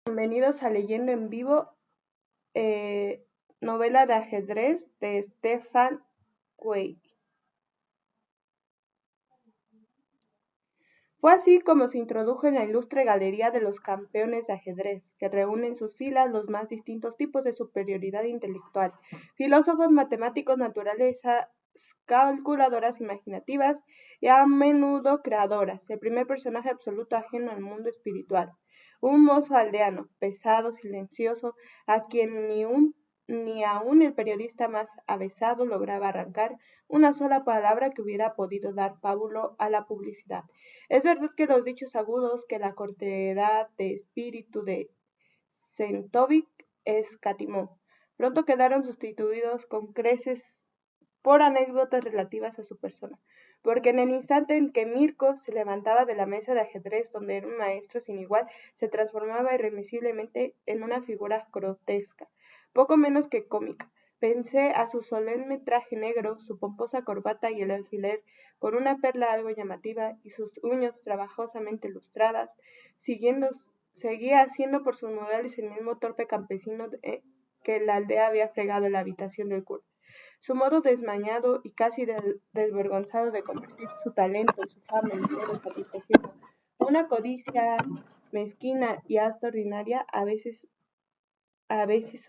Bienvenidos a Leyendo en Vivo, eh, novela de ajedrez de Stefan Zweig. Fue así como se introdujo en la ilustre galería de los campeones de ajedrez, que reúne en sus filas los más distintos tipos de superioridad intelectual: filósofos, matemáticos, naturalezas, calculadoras imaginativas y a menudo creadoras. El primer personaje absoluto ajeno al mundo espiritual, un mozo aldeano, pesado, silencioso, a quien ni aun el periodista más avesado lograba arrancar una sola palabra que hubiera podido dar pábulo a la publicidad. Es verdad que los dichos agudos que la cortedad de espíritu de Centovic escatimó pronto quedaron sustituidos con creces por anécdotas relativas a su persona, porque en el instante en que Mirko se levantaba de la mesa de ajedrez, donde era un maestro sin igual, se transformaba irremisiblemente en una figura grotesca, poco menos que cómica. Pensé a su solemne traje negro, su pomposa corbata y el alfiler con una perla algo llamativa, y sus uñas trabajosamente lustradas. Seguía siendo por sus modales el mismo torpe campesino que la aldea había fregado en la habitación del cura. Su modo desmañado y casi desvergonzado de convertir su talento y su fama en dinero, satisfaciendo una codicia mezquina y hasta ordinaria, a veces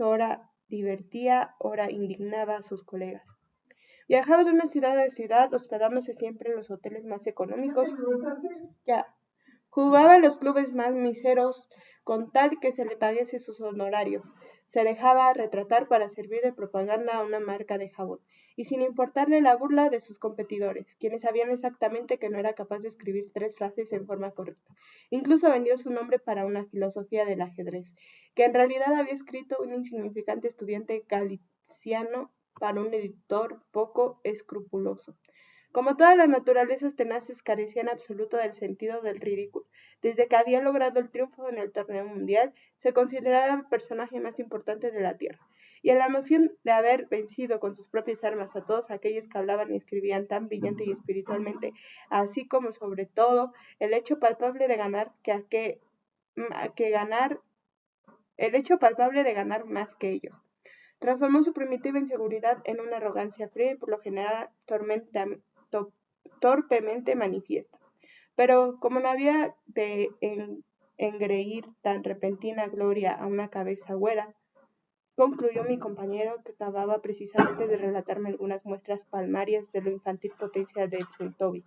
ora divertía, ora indignaba a sus colegas. Viajaba de una ciudad a ciudad, hospedándose siempre en los hoteles más económicos. Ya. Jugaba en los clubes más miseros con tal que se le pagase sus honorarios. Se dejaba retratar para servir de propaganda a una marca de jabón, y sin importarle la burla de sus competidores, quienes sabían exactamente que no era capaz de escribir 3 frases en forma correcta. Incluso vendió su nombre para una filosofía del ajedrez, que en realidad había escrito un insignificante estudiante galiciano para un editor poco escrupuloso. Como todas las naturalezas tenaces, carecía en absoluto del sentido del ridículo. Desde que había logrado el triunfo en el torneo mundial, se consideraba el personaje más importante de la Tierra. Y en la noción de haber vencido con sus propias armas a todos aquellos que hablaban y escribían tan brillante y espiritualmente, así como sobre todo el hecho palpable de ganar el hecho palpable de ganar más que ellos, transformó su primitiva inseguridad en una arrogancia fría y por lo general torpemente manifiesta. Pero como no había de engreír tan repentina gloria a una cabeza güera, concluyó mi compañero, que acababa precisamente de relatarme algunas muestras palmarias de la infantil potencia de Centovi.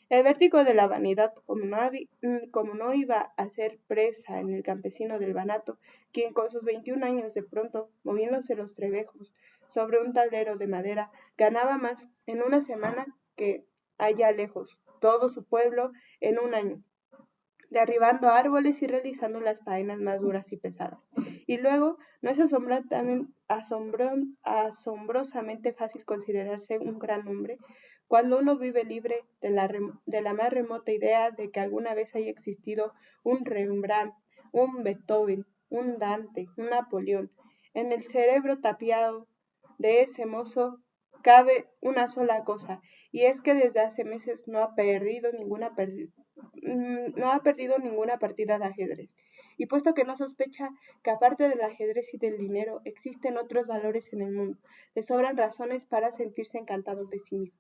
El vértigo de la vanidad, como no iba a ser presa en el campesino del Banato, quien con sus 21 años de pronto, moviéndose los trebejos sobre un tablero de madera, ganaba más en una semana que allá lejos todo su pueblo en un año, derribando árboles y realizando las faenas más duras y pesadas. Y luego, no es asombrosamente fácil considerarse un gran hombre cuando uno vive libre de la más remota idea de que alguna vez haya existido un Rembrandt, un Beethoven, un Dante, un Napoleón. En el cerebro tapiado de ese mozo cabe una sola cosa, y es que desde hace meses no ha perdido ninguna partida de ajedrez. Y puesto que no sospecha que aparte del ajedrez y del dinero existen otros valores en el mundo, le sobran razones para sentirse encantado de sí mismo.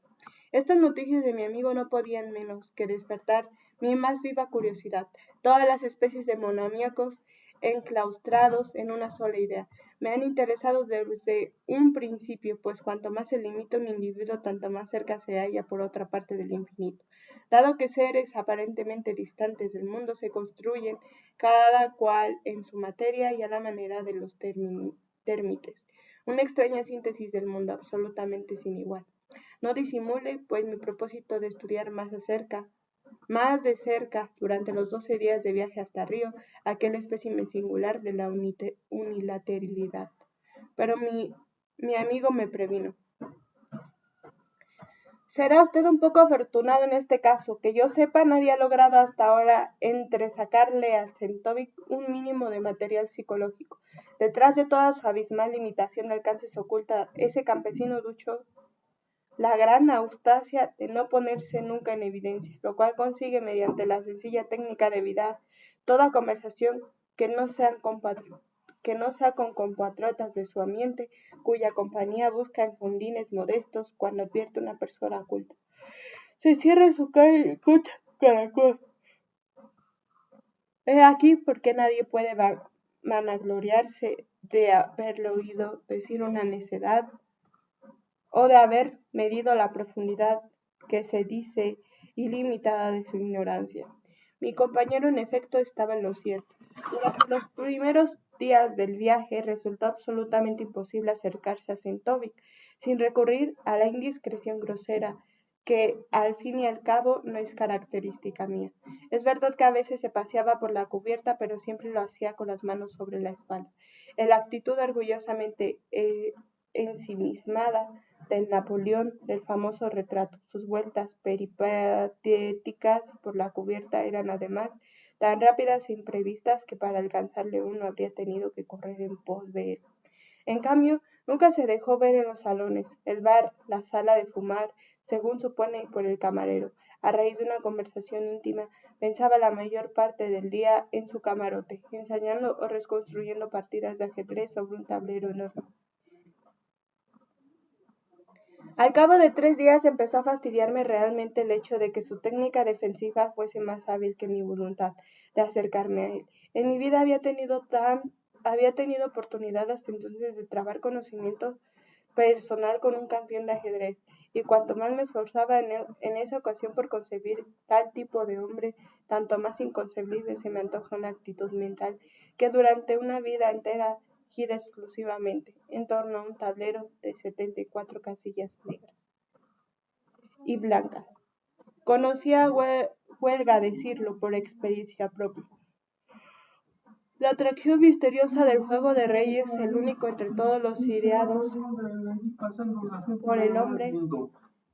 Estas noticias de mi amigo no podían menos que despertar mi más viva curiosidad. Todas las especies de monomíacos enclaustrados en una sola idea me han interesado desde un principio, pues cuanto más se limita un individuo, tanto más cerca se halla por otra parte del infinito. Dado que seres aparentemente distantes del mundo se construyen cada cual en su materia y a la manera de los térmites, una extraña síntesis del mundo absolutamente sin igual. No disimule, pues, mi propósito de estudiar más de cerca, durante los 12 días de viaje hasta Río, aquel espécimen singular de la unilateralidad. Pero mi amigo me previno. Será usted un poco afortunado en este caso. Que yo sepa, nadie ha logrado hasta ahora entresacarle a Centovic un mínimo de material psicológico. Detrás de toda su abismal limitación de alcance se oculta ese campesino ducho, la gran audacia de no ponerse nunca en evidencia, lo cual consigue mediante la sencilla técnica de evitar toda conversación que no sea con compatriotas de su ambiente, cuya compañía busca en fundines modestos cuando advierte una persona oculta. Se cierra su calle y escucha caracol. He aquí por qué nadie puede vanagloriarse de haberle oído decir una necedad o de haber medido la profundidad que se dice ilimitada de su ignorancia. Mi compañero en efecto estaba en lo cierto. Durante los primeros días del viaje resultó absolutamente imposible acercarse a Sentovic sin recurrir a la indiscreción grosera que al fin y al cabo no es característica mía. Es verdad que a veces se paseaba por la cubierta, pero siempre lo hacía con las manos sobre la espalda, en la actitud orgullosamente ensimismada del Napoleón del famoso retrato. Sus vueltas peripatéticas por la cubierta eran además tan rápidas e imprevistas que para alcanzarle uno habría tenido que correr en pos de él. En cambio, nunca se dejó ver en los salones, el bar, la sala de fumar, según supone por el camarero. A raíz de una conversación íntima, pensaba la mayor parte del día en su camarote, ensayando o reconstruyendo partidas de ajedrez sobre un tablero enorme. Al cabo de 3 días empezó a fastidiarme realmente el hecho de que su técnica defensiva fuese más hábil que mi voluntad de acercarme a él. En mi vida había tenido oportunidad hasta entonces de trabar conocimiento personal con un campeón de ajedrez, y cuanto más me esforzaba en esa ocasión por concebir tal tipo de hombre, tanto más inconcebible se me antoja una actitud mental que durante una vida entera gira exclusivamente en torno a un tablero de 74 casillas negras y blancas. Conocía, huelga decirlo, por experiencia propia, la atracción misteriosa del juego de reyes, el único entre todos los ideados por el hombre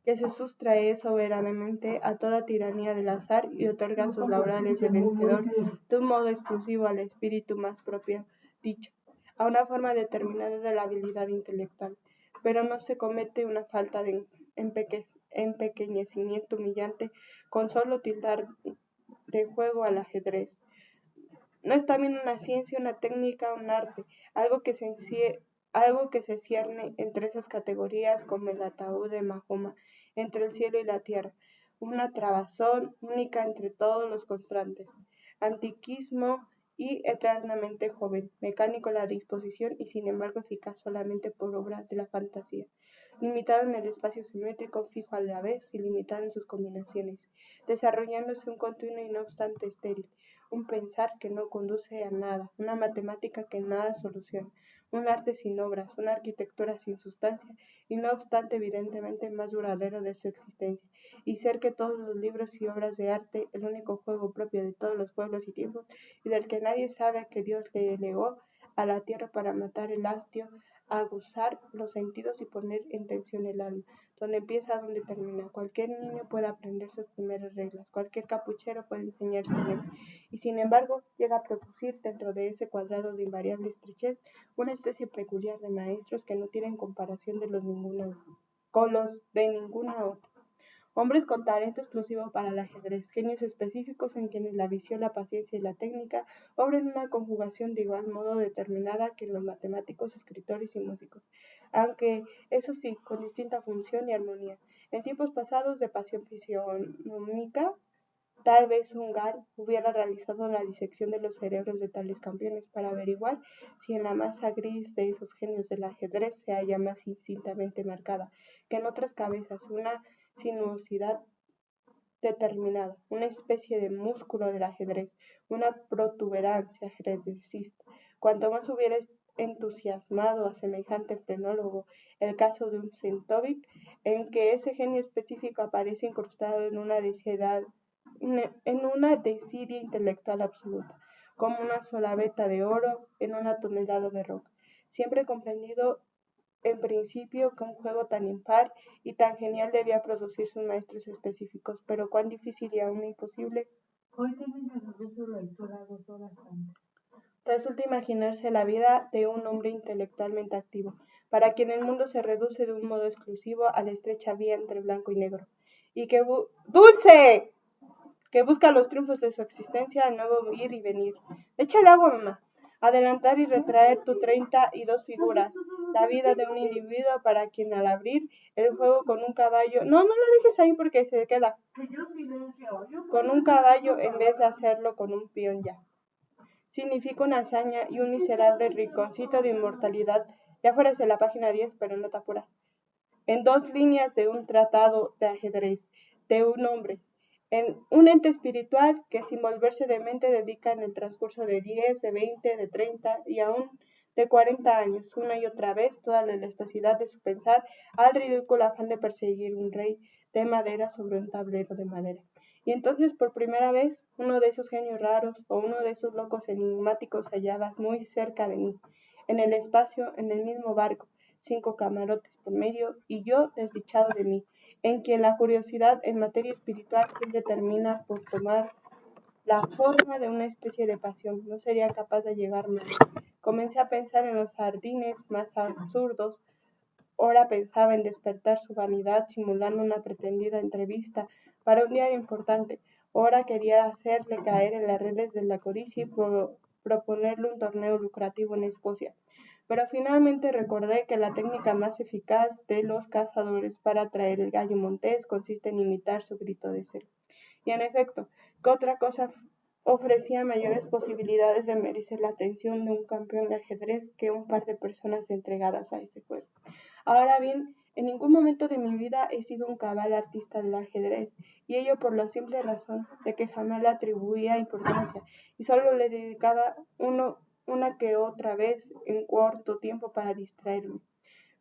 que se sustrae soberanamente a toda tiranía del azar y otorga sus laureles de vencedor de un modo exclusivo al espíritu más propio dicho, a una forma determinada de la habilidad intelectual. Pero no se comete una falta de empequeñecimiento humillante con solo tildar de juego al ajedrez. No es también una ciencia, una técnica, un arte, algo que se cierne entre esas categorías como el ataúd de Mahoma entre el cielo y la tierra, una trabazón única entre todos los constantes, antiquísimo y eternamente joven, mecánico en la disposición y sin embargo eficaz solamente por obra de la fantasía, limitado en el espacio simétrico, fijo a la vez y limitado en sus combinaciones, desarrollándose un continuo y no obstante estéril, un pensar que no conduce a nada, una matemática que nada soluciona, un arte sin obras, una arquitectura sin sustancia, y no obstante evidentemente más duradero de su existencia, y ser que todos los libros y obras de arte, el único juego propio de todos los pueblos y tiempos, y del que nadie sabe que Dios le legó a la tierra para matar el hastio, aguzar los sentidos y poner en tensión el alma, donde empieza, donde termina. Cualquier niño puede aprender sus primeras reglas, cualquier capuchero puede enseñárselo, y sin embargo llega a producir dentro de ese cuadrado de invariable estrechez una especie peculiar de maestros que no tienen comparación con los de ninguna otra. Hombres con talento exclusivo para el ajedrez, genios específicos en quienes la visión, la paciencia y la técnica obran una conjugación de igual modo determinada que en los matemáticos, escritores y músicos, aunque, eso sí, con distinta función y armonía. En tiempos pasados de pasión fisionómica, tal vez un Gall hubiera realizado la disección de los cerebros de tales campeones para averiguar si en la masa gris de esos genios del ajedrez se halla más distintamente marcada que en otras cabezas una sinuosidad determinada, una especie de músculo del ajedrez, una protuberancia ajedrecista. Cuanto más hubiera entusiasmado a semejante frenólogo el caso de un Sentovic, en que ese genio específico aparece incrustado en una desidia intelectual absoluta, como una sola veta de oro en una tonelada de roca, siempre comprendido en principio que un juego tan impar y tan genial debía producir sus maestros específicos, pero cuán difícil y aún imposible Hoy tienen que subir su lectura 2 horas antes. Resulta imaginarse la vida de un hombre intelectualmente activo, para quien el mundo se reduce de un modo exclusivo a la estrecha vía entre blanco y negro, y que ¡Dulce! que busca los triunfos de su existencia al nuevo ir y venir. Échale agua, mamá. Adelantar y retraer tu 32 figuras, la vida de un individuo para quien al abrir el juego con un caballo, no lo dejes ahí porque se queda, con un caballo en vez de hacerlo con un peón ya. Significa una hazaña y un miserable rinconcito de inmortalidad, ya fuera de la página 10, pero no te apuras. En 2 líneas de un tratado de ajedrez, de un hombre, en un ente espiritual que sin volverse demente dedica en el transcurso de 10, de 20, de 30 y aún de 40 años, una y otra vez, toda la elasticidad de su pensar al ridículo afán de perseguir un rey de madera sobre un tablero de madera. Y entonces por primera vez uno de esos genios raros o uno de esos locos enigmáticos se hallaba muy cerca de mí, en el espacio, en el mismo barco, 5 camarotes por medio, y yo desdichado de mí, en quien la curiosidad en materia espiritual siempre termina por tomar la forma de una especie de pasión. No sería capaz de llegar más. Comencé a pensar en los jardines más absurdos. Ora pensaba en despertar su vanidad simulando una pretendida entrevista para un diario importante. Ora quería hacerle caer en las redes de la codicia y proponerle un torneo lucrativo en Escocia. Pero finalmente recordé que la técnica más eficaz de los cazadores para atraer el gallo montés consiste en imitar su grito de celo. Y en efecto, ¿qué otra cosa ofrecía mayores posibilidades de merecer la atención de un campeón de ajedrez que un par de personas entregadas a ese juego? Ahora bien, en ningún momento de mi vida he sido un cabal artista del ajedrez, y ello por la simple razón de que jamás le atribuía importancia, y solo le dedicaba una que otra vez en corto tiempo para distraerme.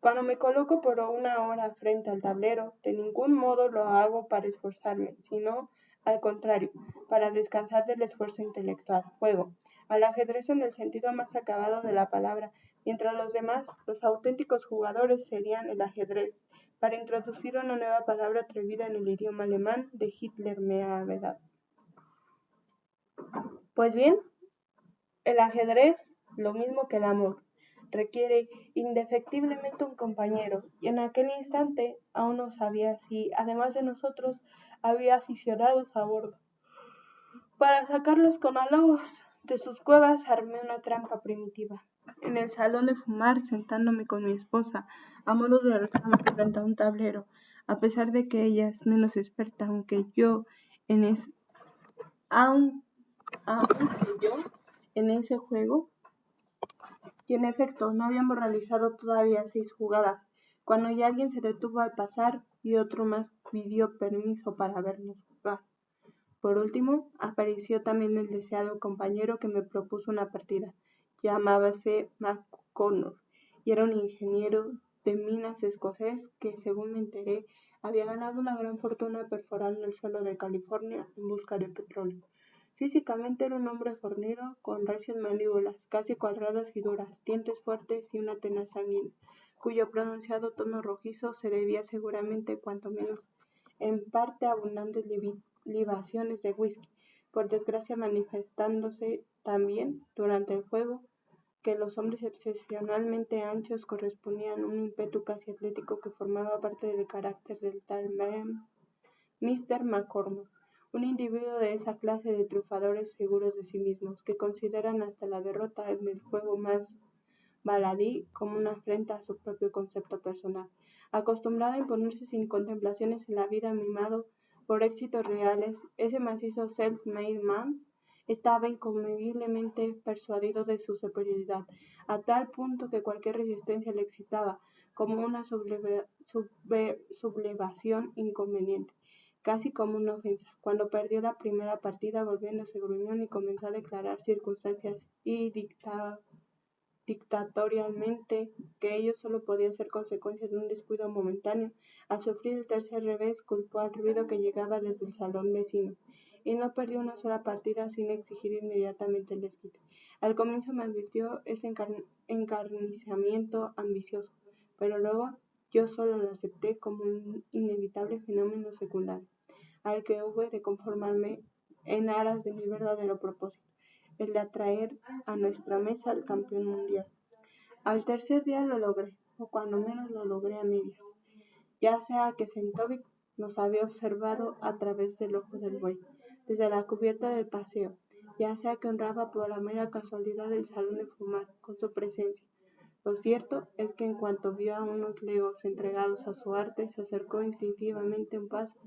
Cuando me coloco por una hora frente al tablero, de ningún modo lo hago para esforzarme, sino al contrario, para descansar del esfuerzo intelectual. Juego al ajedrez en el sentido más acabado de la palabra, mientras los demás, los auténticos jugadores, serían el ajedrez, para introducir una nueva palabra atrevida en el idioma alemán de Hitler me ha vedado. Pues bien, el ajedrez, lo mismo que el amor, requiere indefectiblemente un compañero, y en aquel instante aún no sabía si, además de nosotros, había aficionados a bordo. Para sacarlos con halagos de sus cuevas armé una trampa primitiva. En el salón de fumar, sentándome con mi esposa, a modo de reclamo frente a un tablero, a pesar de que ella es menos experta, aunque yo en ese juego. Y en efecto, no habíamos realizado todavía 6 jugadas, cuando ya alguien se detuvo al pasar y otro más pidió permiso para vernos jugar. Por último, apareció también el deseado compañero que me propuso una partida. Llamábase McConnor y era un ingeniero de minas escocés que, según me enteré, había ganado una gran fortuna perforando el suelo de California en busca de petróleo. Físicamente era un hombre fornido, con recias mandíbulas, casi cuadradas y duras, dientes fuertes y una tenaz sanguínea, cuyo pronunciado tono rojizo se debía seguramente, cuanto menos, en parte a abundantes libaciones de whisky, por desgracia manifestándose también, durante el juego, que los hombres excepcionalmente anchos correspondían a un ímpetu casi atlético que formaba parte del carácter del tal Mr. McCormick, un individuo de esa clase de triunfadores seguros de sí mismos, que consideran hasta la derrota en el juego más baladí como una afrenta a su propio concepto personal. Acostumbrado a imponerse sin contemplaciones en la vida, mimado por éxitos reales, ese macizo self-made man estaba inconmensurablemente persuadido de su superioridad, a tal punto que cualquier resistencia le excitaba como una sublevación inconveniente, casi como una ofensa. Cuando perdió la primera partida, volviéndose gruñón y comenzó a declarar circunstancias y dictatorialmente que ello solo podía ser consecuencia de un descuido momentáneo, al sufrir el tercer revés culpó al ruido que llegaba desde el salón vecino, y no perdió una sola partida sin exigir inmediatamente el desquite. Al comienzo me advirtió ese encarnizamiento ambicioso, pero luego yo solo lo acepté como un inevitable fenómeno secundario, al que hube de conformarme en aras de mi verdadero propósito, el de atraer a nuestra mesa al campeón mundial. Al tercer día lo logré, o cuando menos lo logré a medias, ya sea que Centovic nos había observado a través del ojo del buey, desde la cubierta del paseo, ya sea que honraba por la mera casualidad el salón de fumar con su presencia. Lo cierto es que en cuanto vio a unos legos entregados a su arte, se acercó instintivamente un paso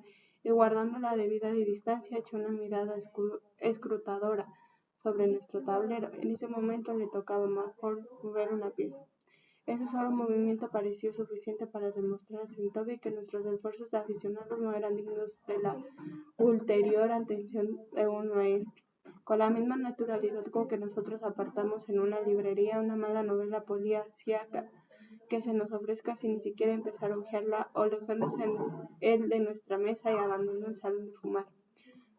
y guardando la debida distancia echó una mirada escrutadora sobre nuestro tablero. En ese momento le tocaba mejor mover una pieza. Ese solo movimiento pareció suficiente para demostrar a Centovi que nuestros esfuerzos de aficionados no eran dignos de la ulterior atención de un maestro. Con la misma naturalidad con que nosotros apartamos en una librería una mala novela policíaca que se nos ofrezca sin ni siquiera empezar a hojearla, o alejándose él de nuestra mesa y abandonó el salón de fumar.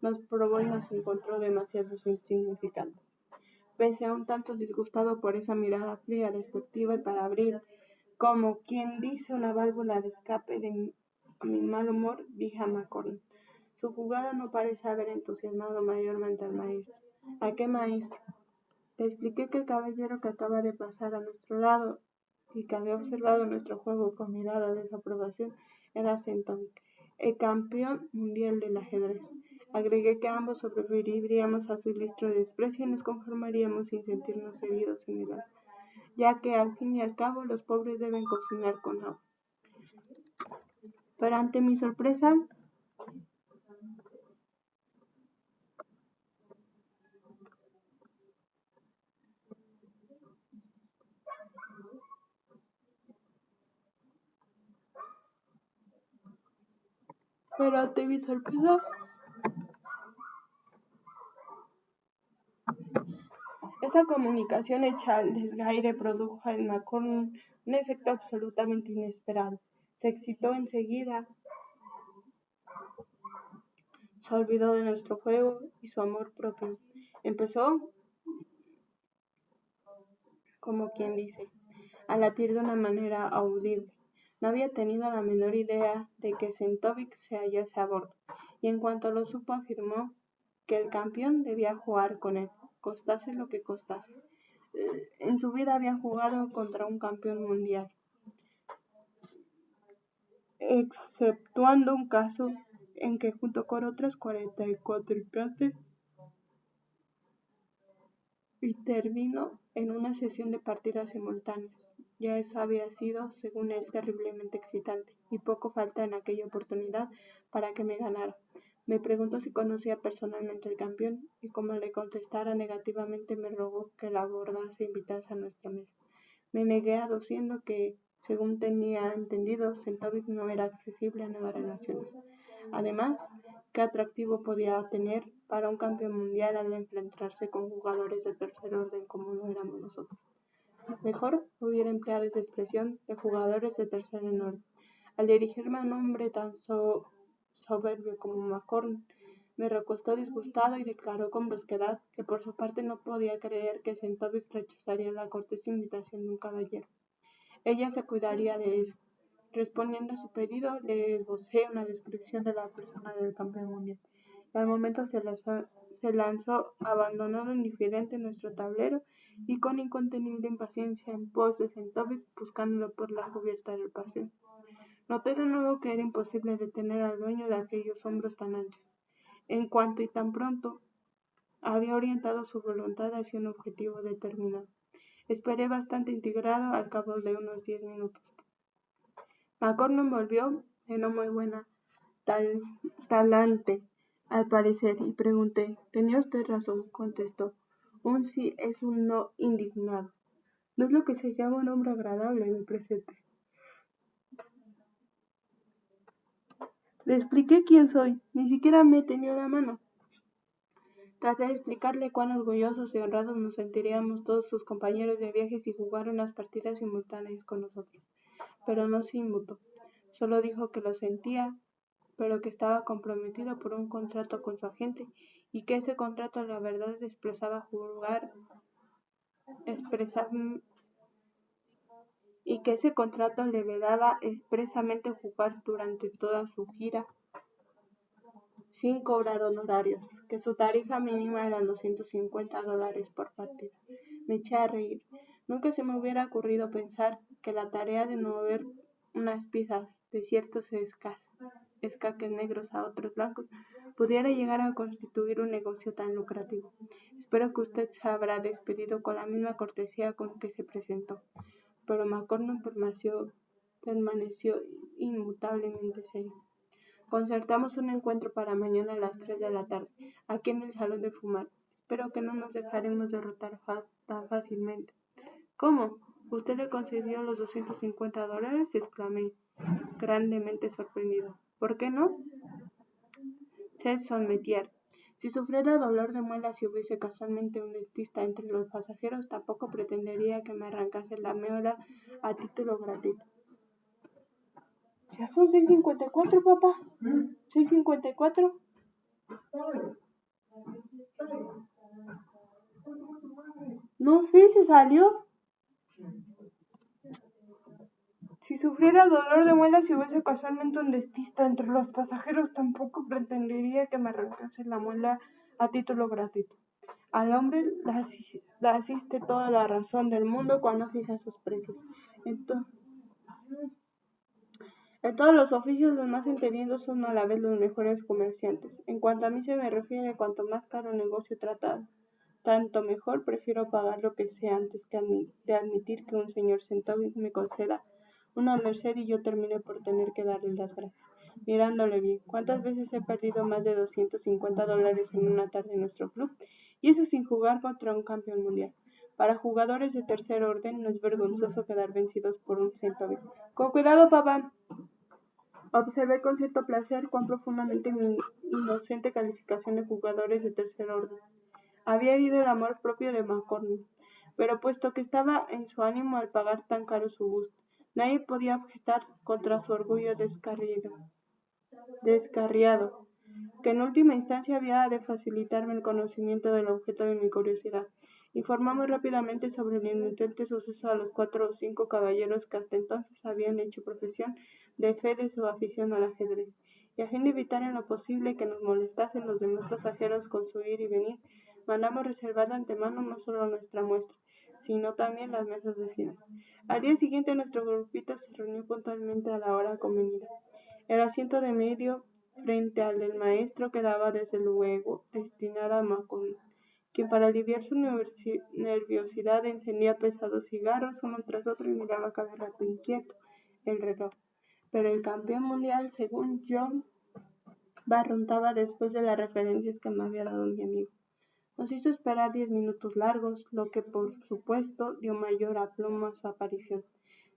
Nos probó y nos encontró demasiado insignificantes. Pese a un tanto disgustado por esa mirada fría, despectiva y para abrir, como quien dice, una válvula de escape de mi mal humor, dije a McCormick: su jugada no parece haber entusiasmado mayormente al maestro. ¿A qué maestro? Le expliqué que el caballero que acaba de pasar a nuestro lado y que había observado nuestro juego con mirada de desaprobación era Centovic, el campeón mundial del ajedrez. Agregué que ambos sobreviviríamos a su ilustro desprecio y nos conformaríamos sin sentirnos heridos en el alma, ya que al fin y al cabo los pobres deben cocinar con agua. Pero ante mi sorpresa, esa comunicación hecha al desgaire produjo en McCormick un efecto absolutamente inesperado. Se excitó enseguida, se olvidó de nuestro juego y su amor propio. Empezó, como quien dice, a latir de una manera audible. No había tenido la menor idea de que Centovic se hallase a bordo, y en cuanto lo supo afirmó que el campeón debía jugar con él, costase lo que costase. En su vida había jugado contra un campeón mundial, exceptuando un caso en que junto con otras 44 clases intervino en una sesión de partidas simultáneas. Ya eso había sido, según él, terriblemente excitante, y poco falta en aquella oportunidad para que me ganara. Me preguntó si conocía personalmente al campeón, y como le contestara negativamente me rogó que la abordase e invitase a nuestra mesa. Me negué aduciendo que, según tenía entendido, Centovic no era accesible a nuevas relaciones. Además, ¿qué atractivo podía tener para un campeón mundial al enfrentarse con jugadores de tercer orden como lo éramos nosotros? Mejor hubiera empleado esa expresión de jugadores de tercer orden. Al dirigirme a un hombre tan soberbio como McCormick, me recostó disgustado y declaró con brusquedad que por su parte no podía creer que Centovic rechazaría la cortés invitación de un caballero. Ella se cuidaría de eso. Respondiendo a su pedido, le esbocé una descripción de la persona del campeón mundial. Y al momento se lanzó, abandonado indiferente nuestro tablero y con incontenible impaciencia en pos de Centovic, buscándolo por la cubierta del paseo. Noté de nuevo que era imposible detener al dueño de aquellos hombros tan anchos. En cuanto y tan pronto había orientado su voluntad hacia un objetivo determinado. Esperé bastante integrado al cabo de unos 10 minutos. McCormick volvió en no muy buena talante, al parecer, y pregunté. «Tenía usted razón», contestó. «Un sí es un no indignado. No es lo que se llama un hombre agradable en el presente». Le expliqué quién soy. Ni siquiera me tendió la mano. Traté de explicarle cuán orgullosos y honrados nos sentiríamos todos sus compañeros de viaje si jugaran unas partidas simultáneas con nosotros. Pero no se inmutó. Solo dijo que lo sentía, pero que estaba comprometido por un contrato con su agente y que ese contrato la verdad y que ese contrato le vedaba expresamente jugar durante toda su gira sin cobrar honorarios, que su tarifa mínima eran $250 por partida. Me eché a reír. Nunca se me hubiera ocurrido pensar que la tarea de mover unas piezas de ciertos escaques negros a otros blancos pudiera llegar a constituir un negocio tan lucrativo. Espero que usted se habrá despedido con la misma cortesía con que se presentó. Pero McCormick permaneció inmutablemente serio. Concertamos un encuentro para mañana a las 3 de la tarde, aquí en el salón de fumar. Espero que no nos dejaremos derrotar tan fácilmente. ¿Cómo? ¿Usted le concedió los $250? Exclamé, grandemente sorprendido. ¿Por qué no? Se sometiera. Si sufriera dolor de muelas y hubiese casualmente un dentista entre los pasajeros, tampoco pretendería que me arrancase la muela a título gratuito. Ya son 6:54, papá. 6:54. No sé, se salió. Si sufriera dolor de muelas y hubiese casualmente un dentista entre los pasajeros, tampoco pretendería que me arrancase la muela a título gratuito. Al hombre le asiste toda la razón del mundo cuando fija sus precios. En todos los oficios, los más entendidos son a la vez los mejores comerciantes. En cuanto a mí se me refiere, cuanto más caro el negocio tratado, tanto mejor. Prefiero pagar lo que sea antes de admitir que un señor Centovic me conceda una merced y yo termine por tener que darle las gracias. Mirándole bien, ¿cuántas veces he perdido más de $250 en una tarde en nuestro club? Y eso sin jugar contra un campeón mundial. Para jugadores de tercer orden no es vergonzoso quedar vencidos por un Centovic. ¡Con cuidado, papá! Observé con cierto placer cuán profundamente mi inocente calificación de jugadores de tercer orden había herido el amor propio de McCormick, pero puesto que estaba en su ánimo al pagar tan caro su gusto, nadie podía objetar contra su orgullo descarriado, que en última instancia había de facilitarme el conocimiento del objeto de mi curiosidad. Informó muy rápidamente sobre el inocente suceso a los 4 o 5 caballeros que hasta entonces habían hecho profesión de fe de su afición al ajedrez, y a fin de evitar en lo posible que nos molestasen los demás pasajeros con su ir y venir, mandamos reservar de antemano no solo nuestra muestra, sino también las mesas vecinas. Al día siguiente nuestro grupito se reunió puntualmente a la hora convenida. El asiento de medio frente al del maestro quedaba desde luego destinado a McCormick, quien para aliviar su nerviosidad encendía pesados cigarros uno tras otro y miraba cada rato inquieto el reloj. Pero el campeón mundial, según John, barruntaba después de las referencias que me había dado mi amigo. Nos hizo esperar 10 minutos largos, lo que por supuesto dio mayor aplomo a su aparición.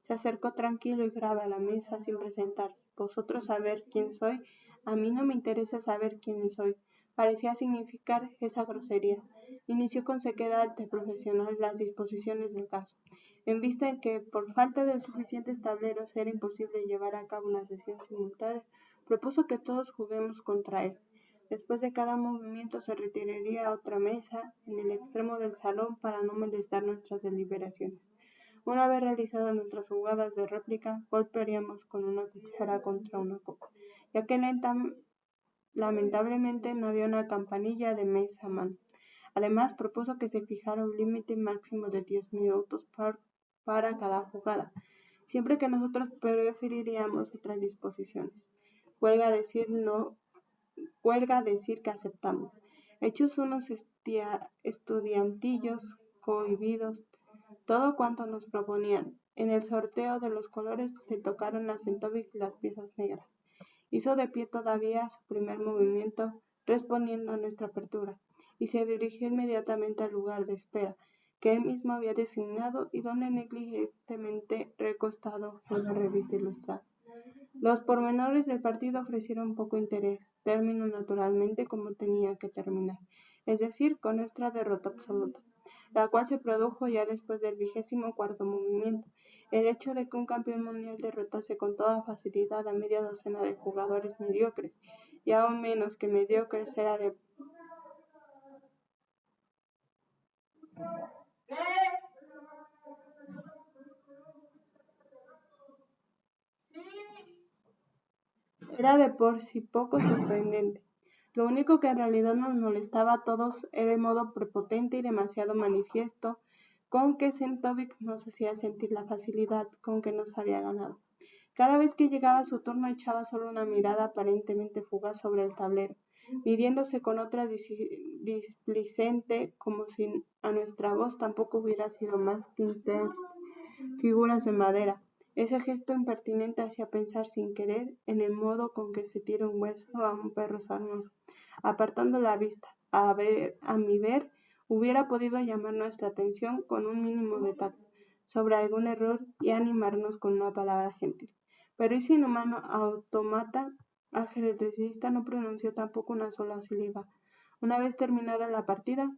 Se acercó tranquilo y grave a la mesa sin presentarse. ¿Vosotros saber quién soy? A mí no me interesa saber quién soy. Parecía significar esa grosería. Inició con sequedad de profesional las disposiciones del caso. En vista en que, por falta de suficientes tableros, era imposible llevar a cabo una sesión simultánea, propuso que todos juguemos contra él. Después de cada movimiento se retiraría a otra mesa en el extremo del salón para no molestar nuestras deliberaciones. Una vez realizadas nuestras jugadas de réplica, golpearíamos con una cuchara contra una copa, ya que lamentablemente no había una campanilla de mesa a mano. Además, propuso que se fijara un límite máximo de 10 minutos para cada jugada, siempre que nosotros preferiríamos otras disposiciones. Huelga decir que aceptamos. Hechos unos estudiantillos cohibidos, todo cuanto nos proponían. En el sorteo de los colores le tocaron a Centovic las piezas negras. Hizo de pie todavía su primer movimiento, respondiendo a nuestra apertura, y se dirigió inmediatamente al lugar de espera, que él mismo había designado y donde negligentemente recostado en la revista ilustrada. Los pormenores del partido ofrecieron poco interés, terminó naturalmente como tenía que terminar, es decir, con nuestra derrota absoluta, la cual se produjo ya después del 24º movimiento. El hecho de que un campeón mundial derrotase con toda facilidad a media docena de jugadores mediocres, y aún menos que mediocres, era de por sí poco sorprendente. Lo único que en realidad nos molestaba a todos era el modo prepotente y demasiado manifiesto con que Centovic nos hacía sentir la facilidad con que nos había ganado. Cada vez que llegaba su turno echaba solo una mirada aparentemente fugaz sobre el tablero, midiéndose con otra displicente, como si a nuestra voz tampoco hubiera sido más que figuras de madera. Ese gesto impertinente hacía pensar sin querer en el modo con que se tira un hueso a un perro sarnoso. Apartando la vista, a mi ver, hubiera podido llamar nuestra atención con un mínimo de tacto sobre algún error y animarnos con una palabra gentil. Pero ese inhumano autómata ajedrecista no pronunció tampoco una sola sílaba una vez terminada la partida,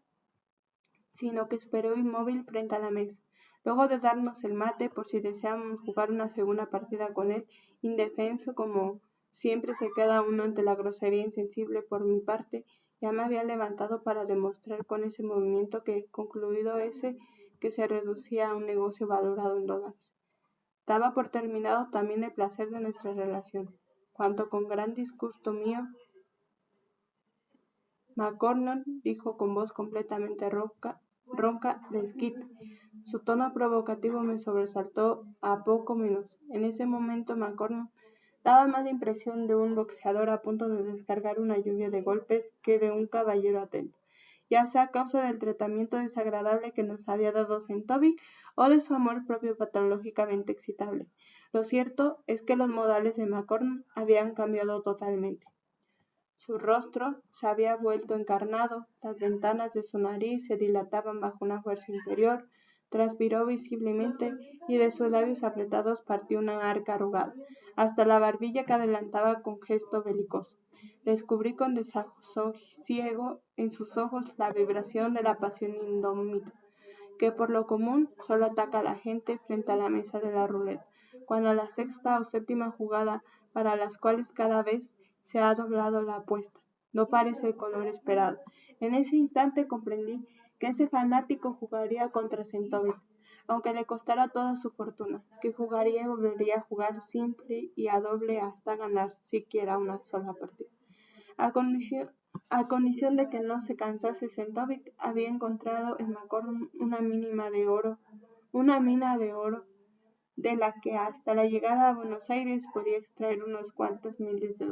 sino que esperó inmóvil frente a la mesa. Luego de darnos el mate por si deseábamos jugar una segunda partida con él, indefenso como siempre se queda uno ante la grosería insensible por mi parte, ya me había levantado para demostrar con ese movimiento que, concluido ese, que se reducía a un negocio valorado en $. Daba por terminado también el placer de nuestra relación, cuanto con gran disgusto mío, McCormick dijo con voz completamente ronca de Skid. Su tono provocativo me sobresaltó a poco menos. En ese momento McCormick daba más la impresión de un boxeador a punto de descargar una lluvia de golpes que de un caballero atento, ya sea a causa del tratamiento desagradable que nos había dado Centovic o de su amor propio patológicamente excitable. Lo cierto es que los modales de McCormick habían cambiado totalmente. Su rostro se había vuelto encarnado, las ventanas de su nariz se dilataban bajo una fuerza interior, transpiró visiblemente y de sus labios apretados partió una arca arrugada, hasta la barbilla que adelantaba con gesto belicoso. Descubrí con desasosiego en sus ojos la vibración de la pasión indómita, que por lo común solo ataca a la gente frente a la mesa de la ruleta, cuando la sexta o séptima jugada, para las cuales cada vez se ha doblado la apuesta, no parece el color esperado. En ese instante comprendí que ese fanático jugaría contra Centovic, aunque le costara toda su fortuna, que jugaría y volvería a jugar simple y a doble hasta ganar siquiera una sola partida. A condición de que no se cansase Centovic, había encontrado en McCormick una mina de oro, de la que hasta la llegada a Buenos Aires podía extraer unos cuantos miles de $.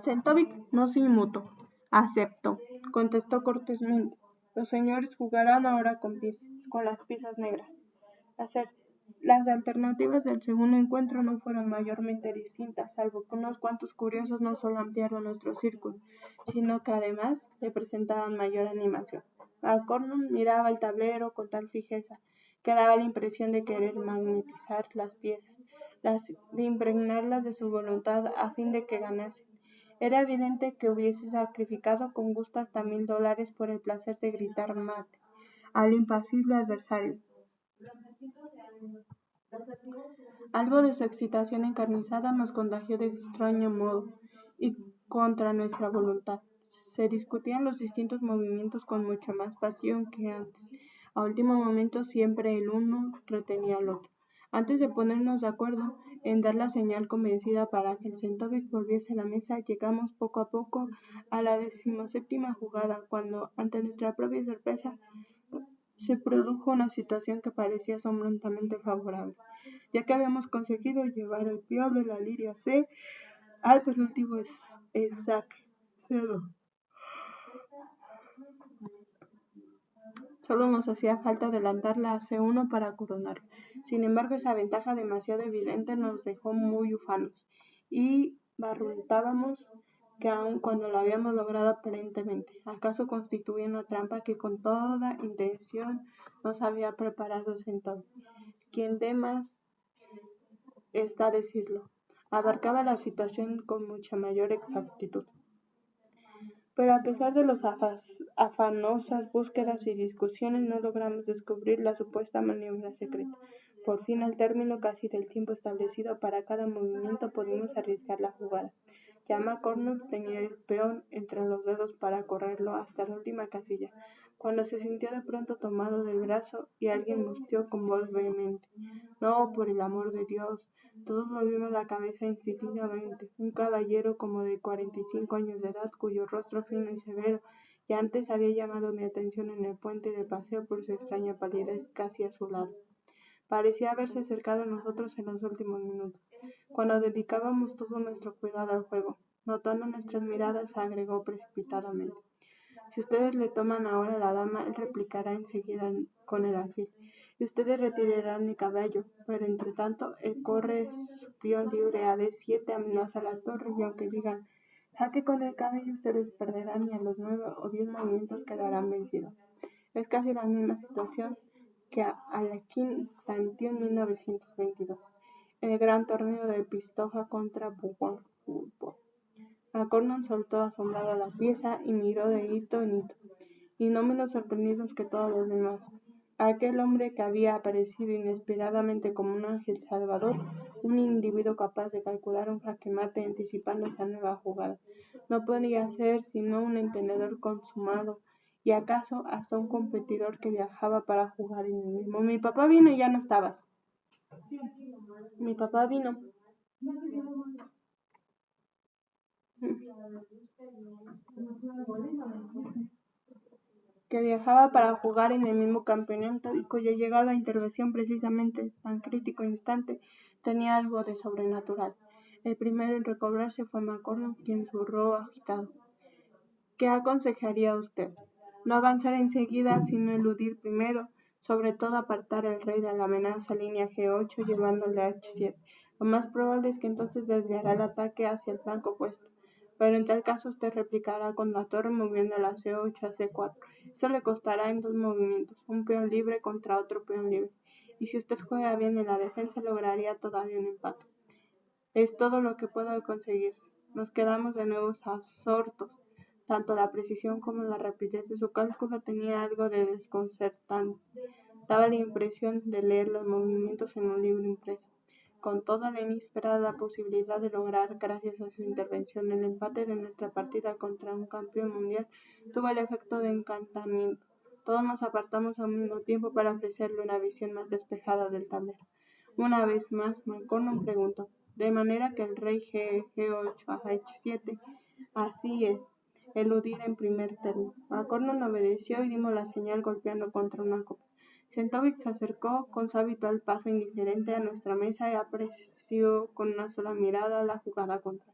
Centovic no se inmutó. Aceptó, contestó cortésmente. Los señores jugarán ahora con las piezas negras. Las alternativas del segundo encuentro no fueron mayormente distintas, salvo que unos cuantos curiosos no solo ampliaron nuestro círculo, sino que además le presentaban mayor animación. McCormick miraba el tablero con tal fijeza que daba la impresión de querer magnetizar las piezas, de impregnarlas de su voluntad a fin de que ganasen. Era evidente que hubiese sacrificado con gusto hasta $1000 por el placer de gritar mate al impasible adversario. Algo de su excitación encarnizada nos contagió de extraño modo y contra nuestra voluntad. Se discutían los distintos movimientos con mucha más pasión que antes. A último momento siempre el uno retenía al otro. Antes de ponernos de acuerdo en dar la señal convencida para que el Centovic volviese a la mesa, llegamos poco a poco a la 17ª jugada, cuando, ante nuestra propia sorpresa, se produjo una situación que parecía asombrosamente favorable, ya que habíamos conseguido llevar el peón de la línea C al penúltimo saque. Solo nos hacía falta adelantar la C1 para coronar. Sin embargo, esa ventaja demasiado evidente nos dejó muy ufanos y barruntábamos que aun cuando lo habíamos logrado aparentemente, acaso constituía una trampa que con toda intención nos había preparado Centovic, quien de más está decirlo, abarcaba la situación con mucha mayor exactitud. Pero a pesar de las afanosas búsquedas y discusiones, no logramos descubrir la supuesta maniobra secreta. Por fin, al término casi del tiempo establecido para cada movimiento, pudimos arriesgar la jugada. Ya McCormick tenía el peón entre los dedos para correrlo hasta la última casilla, cuando se sintió de pronto tomado del brazo y alguien mustió con voz vehemente: «No, por el amor de Dios». Todos volvimos la cabeza instintivamente. Un caballero como de 45 años de edad, cuyo rostro fino y severo ya antes había llamado mi atención en el puente de paseo por su extraña palidez, casi a su lado. Parecía haberse acercado a nosotros en los últimos minutos, cuando dedicábamos todo nuestro cuidado al juego. Notando nuestras miradas, agregó precipitadamente: si ustedes le toman ahora la dama, él replicará enseguida con el alfil, y ustedes retirarán el caballo, pero entre tanto, él corre su peón libre a D7, amenaza a la torre, y aunque digan jaque con el caballo, ustedes perderán y a los 9 o 10 movimientos quedarán vencidos. Es casi la misma situación que Alekhine planteó en 1922, en el gran torneo de Pistoja contra Bourbon. McConnell soltó asombrado la pieza y miró de hito en hito, y no menos sorprendidos que todos los demás. Aquel hombre que había aparecido inesperadamente como un ángel salvador, un individuo capaz de calcular un jaque mate anticipándose a nueva jugada, no podía ser sino un entendedor consumado, y acaso hasta un competidor que viajaba para jugar en el mismo. Mi papá vino y ya no estabas. Mi papá vino. Que viajaba para jugar en el mismo campeonato y cuya llegada a intervención precisamente en tan crítico instante tenía algo de sobrenatural. El primero en recobrarse fue McConnell, quien zurró agitado. ¿Qué aconsejaría usted? No avanzar enseguida, sino eludir primero, sobre todo apartar al rey de la amenaza línea G8 llevándole a H7. Lo más probable es que entonces desviará el ataque hacia el flanco opuesto, pero en tal caso usted replicará con la torre moviendo la C8 a C4. Eso le costará en 2 movimientos, un peón libre contra otro peón libre, y si usted juega bien en la defensa lograría todavía un empate. Es todo lo que puede conseguirse. Nos quedamos de nuevo absortos. Tanto la precisión como la rapidez de su cálculo tenía algo de desconcertante. Daba la impresión de leer los movimientos en un libro impreso. Con toda la inesperada posibilidad de lograr, gracias a su intervención, el empate de nuestra partida contra un campeón mundial, tuvo el efecto de encantamiento. Todos nos apartamos al mismo tiempo para ofrecerle una visión más despejada del tablero. Una vez más, McConnell preguntó: de manera que el rey G8 a H7, así es, eludir en primer término. McConnell obedeció y dimos la señal golpeando contra una copa. Centovic se acercó con su habitual paso indiferente a nuestra mesa y apreció con una sola mirada la jugada contraria.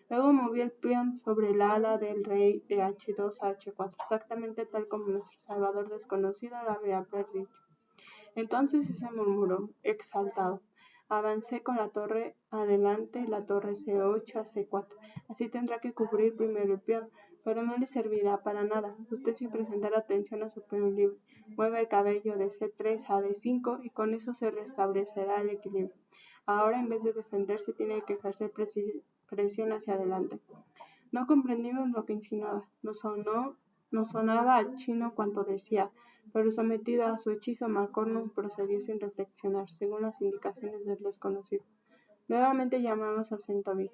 Luego movió el peón sobre el ala del rey de H2 a H4, exactamente tal como nuestro salvador desconocido lo habría predicho. Entonces se murmuró, exaltado: avancé con la torre adelante, la torre C8 a C4. Así tendrá que cubrir primero el peón, pero no le servirá para nada. Usted, sin presentar atención a su peón libre, mueve el caballo de C3 a D5 y con eso se restablecerá el equilibrio. Ahora, en vez de defenderse, tiene que ejercer presión hacia adelante. No comprendimos lo que insinuaba. Nos sonaba a chino cuanto decía, pero sometido a su hechizo, McConnell procedió sin reflexionar, según las indicaciones del desconocido. Nuevamente llamamos a Centovic.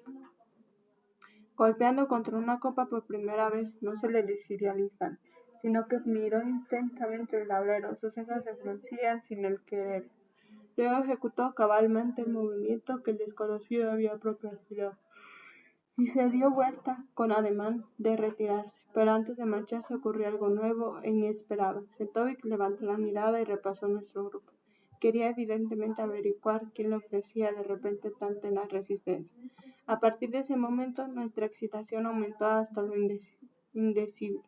Golpeando contra una copa por primera vez, no se le decidió al instante, sino que miró intensamente el tablero. Sus cejas se fruncían sin el querer. Luego ejecutó cabalmente el movimiento que el desconocido había procrastinado y se dio vuelta con ademán de retirarse, pero antes de marcharse ocurrió algo nuevo e inesperado. Centovic levantó la mirada y repasó nuestro grupo. Quería evidentemente averiguar quién le ofrecía de repente tan tenaz resistencia. A partir de ese momento, nuestra excitación aumentó hasta lo indecible.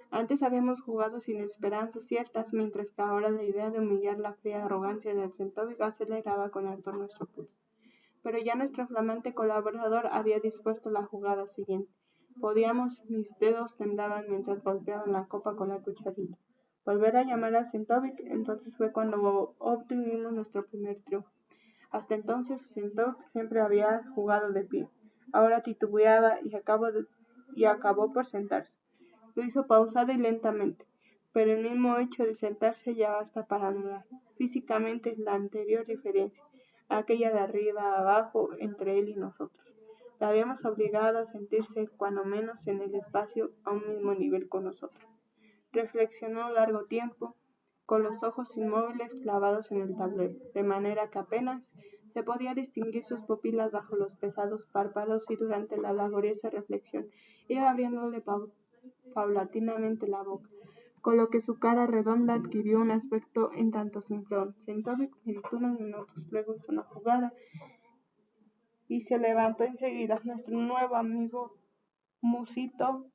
Antes habíamos jugado sin esperanzas ciertas, mientras que ahora la idea de humillar la fría arrogancia del Centovic aceleraba con ardor nuestro pulso. Pero ya nuestro flamante colaborador había dispuesto la jugada siguiente. Mis dedos temblaban mientras golpeaban la copa con la cucharilla. Volver a llamar a Centovic, entonces fue cuando obtuvimos nuestro primer triunfo. Hasta entonces Centovic siempre había jugado de pie. Ahora titubeaba y acabó por sentarse. Lo hizo pausado y lentamente, pero el mismo hecho de sentarse ya basta para anular físicamente la anterior diferencia, aquella de arriba a abajo entre él y nosotros. Lo habíamos obligado a sentirse, cuando menos en el espacio, a un mismo nivel con nosotros. Reflexionó largo tiempo, con los ojos inmóviles clavados en el tablero, de manera que apenas se podía distinguir sus pupilas bajo los pesados párpados, y durante la laboriosa reflexión iba abriéndole paulatinamente la boca, con lo que su cara redonda adquirió un aspecto en tanto simplón. Sentovic meditó unos minutos, luego hizo una jugada y se levantó enseguida. Nuestro nuevo amigo Musito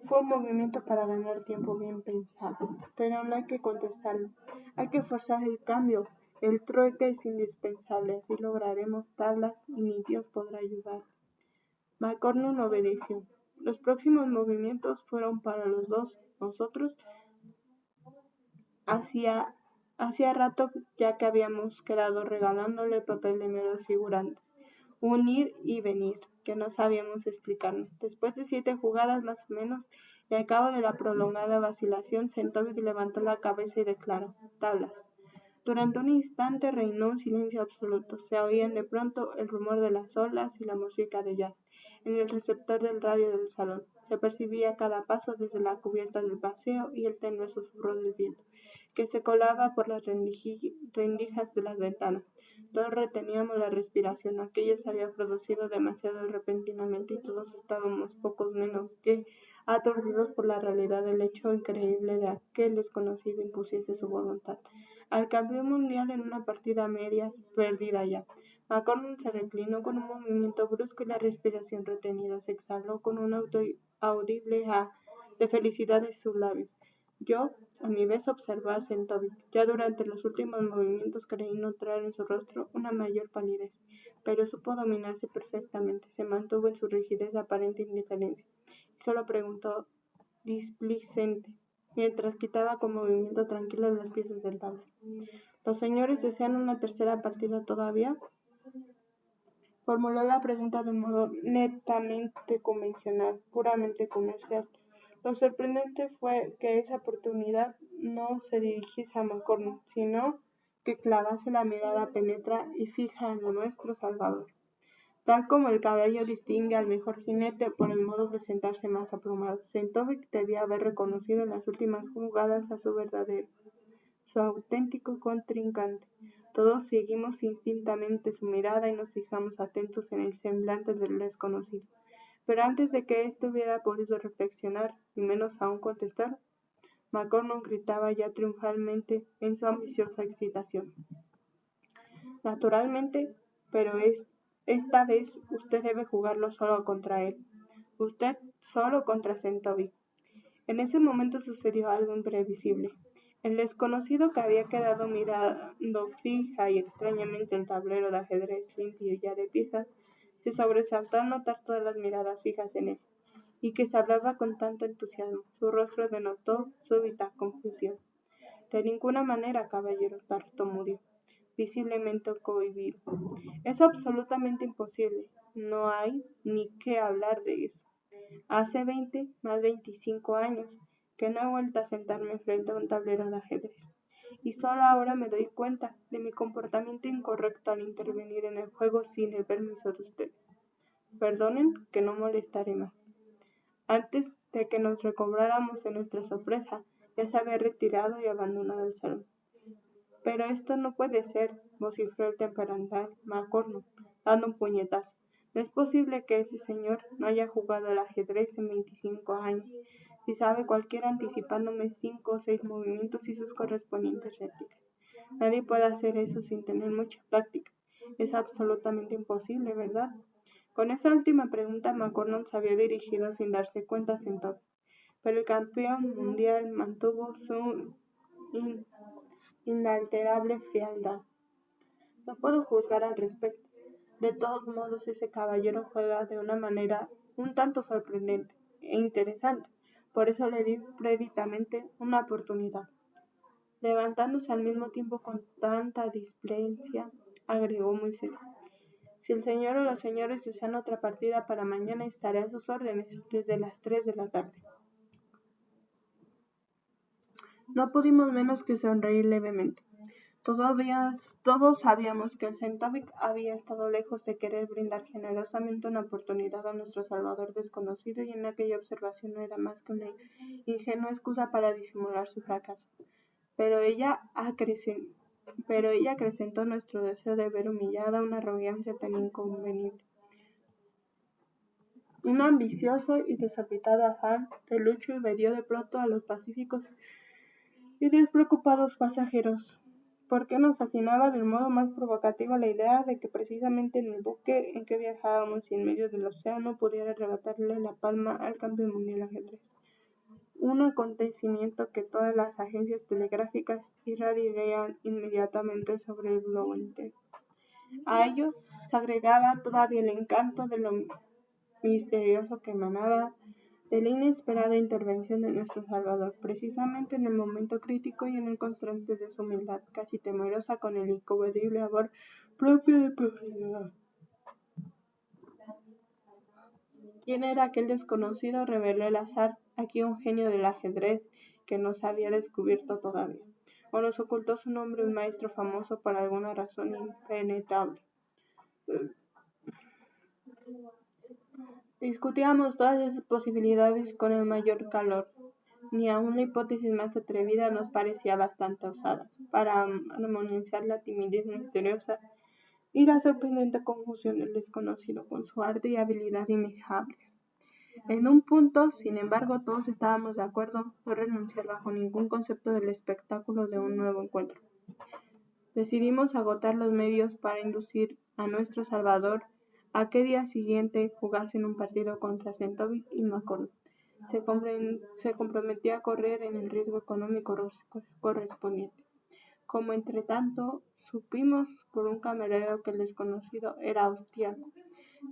fue un movimiento para ganar tiempo bien pensado, pero no hay que contestarlo. Hay que forzar el cambio. El trueque es indispensable, así lograremos tablas y ni Dios podrá ayudar. McCormick obedeció. Los próximos movimientos fueron para los dos. Nosotros hacía rato ya que habíamos quedado regalándole el papel de meros figurantes. Un ir y venir, que no sabíamos explicarnos. Después de 7 jugadas más o menos, y al cabo de la prolongada vacilación, Sentovic levantó la cabeza y declaró: tablas. Durante un instante reinó un silencio absoluto. Se oían de pronto el rumor de las olas y la música de jazz en el receptor del radio del salón. Se percibía cada paso desde la cubierta del paseo y el tenue susurro del viento, que se colaba por las rendijas de las ventanas. Todos reteníamos la respiración. Aquello se había producido demasiado repentinamente y todos estábamos pocos menos que aturdidos por la realidad del hecho increíble de que el desconocido impusiese su voluntad al campeón mundial en una partida a medias, perdida ya. McCormick se reclinó con un movimiento brusco y la respiración retenida se exhaló con un audible de felicidad de sus labios. Yo, a mi vez, observé a Sentovic. Ya durante los últimos movimientos creí notar en su rostro una mayor palidez, pero supo dominarse perfectamente. Se mantuvo en su rigidez de aparente indiferencia. Solo preguntó displicente, mientras quitaba con movimiento tranquilo las piezas del tablero: ¿Los señores desean una tercera partida todavía? Formuló la pregunta de un modo netamente convencional, puramente comercial. Lo sorprendente fue que esa oportunidad no se dirigiese a McCormick, sino que clavase la mirada penetrante y fija en nuestro Salvador. Tal como el caballo distingue al mejor jinete por el modo de sentarse más aplomado, Sentovic debía haber reconocido en las últimas jugadas a su auténtico contrincante. Todos seguimos instintamente su mirada y nos fijamos atentos en el semblante del desconocido. Pero antes de que éste hubiera podido reflexionar, y menos aún contestar, McCormick gritaba ya triunfalmente en su ambiciosa excitación: naturalmente, pero esta vez usted debe jugarlo solo contra él. Usted solo contra Sentovic. En ese momento sucedió algo imprevisible. El desconocido, que había quedado mirando fija y extrañamente el tablero de ajedrez limpio ya de piezas, se sobresaltó al notar todas las miradas fijas en él, y que se hablaba con tanto entusiasmo. Su rostro denotó súbita confusión. De ninguna manera, caballero, tartamudeó, visiblemente cohibido. Es absolutamente imposible. No hay ni qué hablar de eso. Hace 20, más 25 años, que no he vuelto a sentarme frente a un tablero de ajedrez. Y solo ahora me doy cuenta de mi comportamiento incorrecto al intervenir en el juego sin el permiso de ustedes. Perdonen que no molestaré más. Antes de que nos recobráramos de nuestra sorpresa, ya se había retirado y abandonado el salón. Pero esto no puede ser, vociferó el temperamental McCormick, dando un puñetazo. No es posible que ese señor no haya jugado al ajedrez en 25 años. Si sabe cualquiera anticipándome 5 o 6 movimientos y sus correspondientes réplicas. Nadie puede hacer eso sin tener mucha práctica. Es absolutamente imposible, ¿verdad? Con esa última pregunta, McCormick se había dirigido sin darse cuenta a Sentovic, pero el campeón mundial mantuvo su inalterable frialdad. No puedo juzgar al respecto. De todos modos, ese caballero juega de una manera un tanto sorprendente e interesante. Por eso le di préditamente una oportunidad. Levantándose al mismo tiempo con tanta displencia, agregó muy serio: si el señor o los señores desean otra partida para mañana, estaré a sus órdenes desde las 3 de la tarde. No pudimos menos que sonreír levemente. Todos sabíamos que el Sentovic había estado lejos de querer brindar generosamente una oportunidad a nuestro Salvador desconocido, y en aquella observación no era más que una ingenua excusa para disimular su fracaso. Pero ella acrecentó nuestro deseo de ver humillada una arrogancia tan un ambicioso y desorbitado afán de lucha invadió de pronto a los pacíficos y despreocupados pasajeros, porque nos fascinaba del modo más provocativo la idea de que precisamente en el buque en que viajábamos y en medio del océano pudiera arrebatarle la palma al campeón mundial de ajedrez. Un acontecimiento que todas las agencias telegráficas irradiarían inmediatamente sobre el globo entero. A ello se agregaba todavía el encanto de lo misterioso que emanaba de la inesperada intervención de nuestro Salvador, precisamente en el momento crítico y en el contraste de su humildad, casi temerosa con el inconmovible amor propio de profundidad. ¿Quién era aquel desconocido? Reveló el azar, aquí un genio del ajedrez que no se había descubierto todavía, o nos ocultó su nombre un maestro famoso por alguna razón impenetrable. Discutíamos todas esas posibilidades con el mayor calor. Ni aun la hipótesis más atrevida nos parecía bastante osada para armonizar la timidez misteriosa y la sorprendente confusión del desconocido con su arte y habilidad inejables. En un punto, sin embargo, todos estábamos de acuerdo, no renunciar bajo ningún concepto del espectáculo de un nuevo encuentro. Decidimos agotar los medios para inducir a nuestro Salvador a que día siguiente jugasen un partido contra Centovic y Macron. Se comprometió a correr en el riesgo económico correspondiente. Como entre tanto supimos por un camarero que el desconocido era austriaco,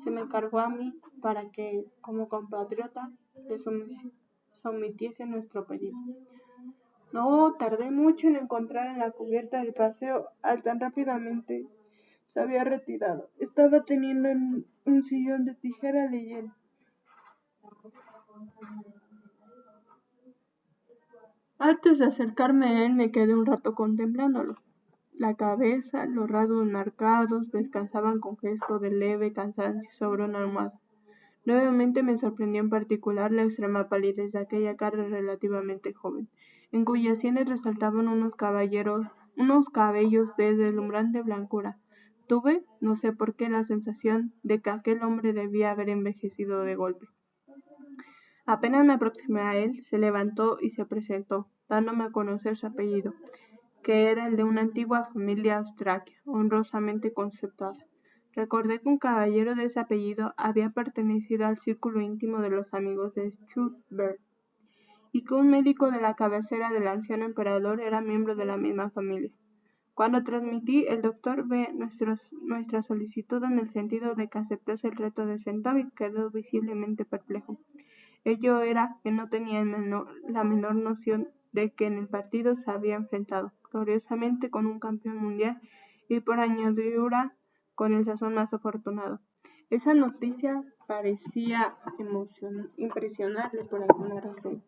se me encargó a mí para que, como compatriota, le sometiese nuestro pedido. No tardé mucho en encontrar en la cubierta del paseo al tan rápidamente se había retirado. Estaba teniendo en un sillón de tijera leyendo. Antes de acercarme a él me quedé un rato contemplándolo. La cabeza, los rasgos marcados, descansaban con gesto de leve cansancio sobre una almohada. Nuevamente me sorprendió en particular la extrema palidez de aquella cara relativamente joven, en cuyas sienes resaltaban unos cabellos de deslumbrante blancura. Tuve, no sé por qué, la sensación de que aquel hombre debía haber envejecido de golpe. Apenas me aproximé a él, se levantó y se presentó, dándome a conocer su apellido, que era el de una antigua familia austriaca, honrosamente conceptuada. Recordé que un caballero de ese apellido había pertenecido al círculo íntimo de los amigos de Schubert, y que un médico de la cabecera del anciano emperador era miembro de la misma familia. Cuando transmití el doctor B. nuestra solicitud en el sentido de que aceptase el reto de Centovic, quedó visiblemente perplejo. Ello era que no tenía la menor noción de que en el partido se había enfrentado, gloriosamente, con un campeón mundial y por añadidura con el sazón más afortunado. Esa noticia parecía impresionarle por alguna razón.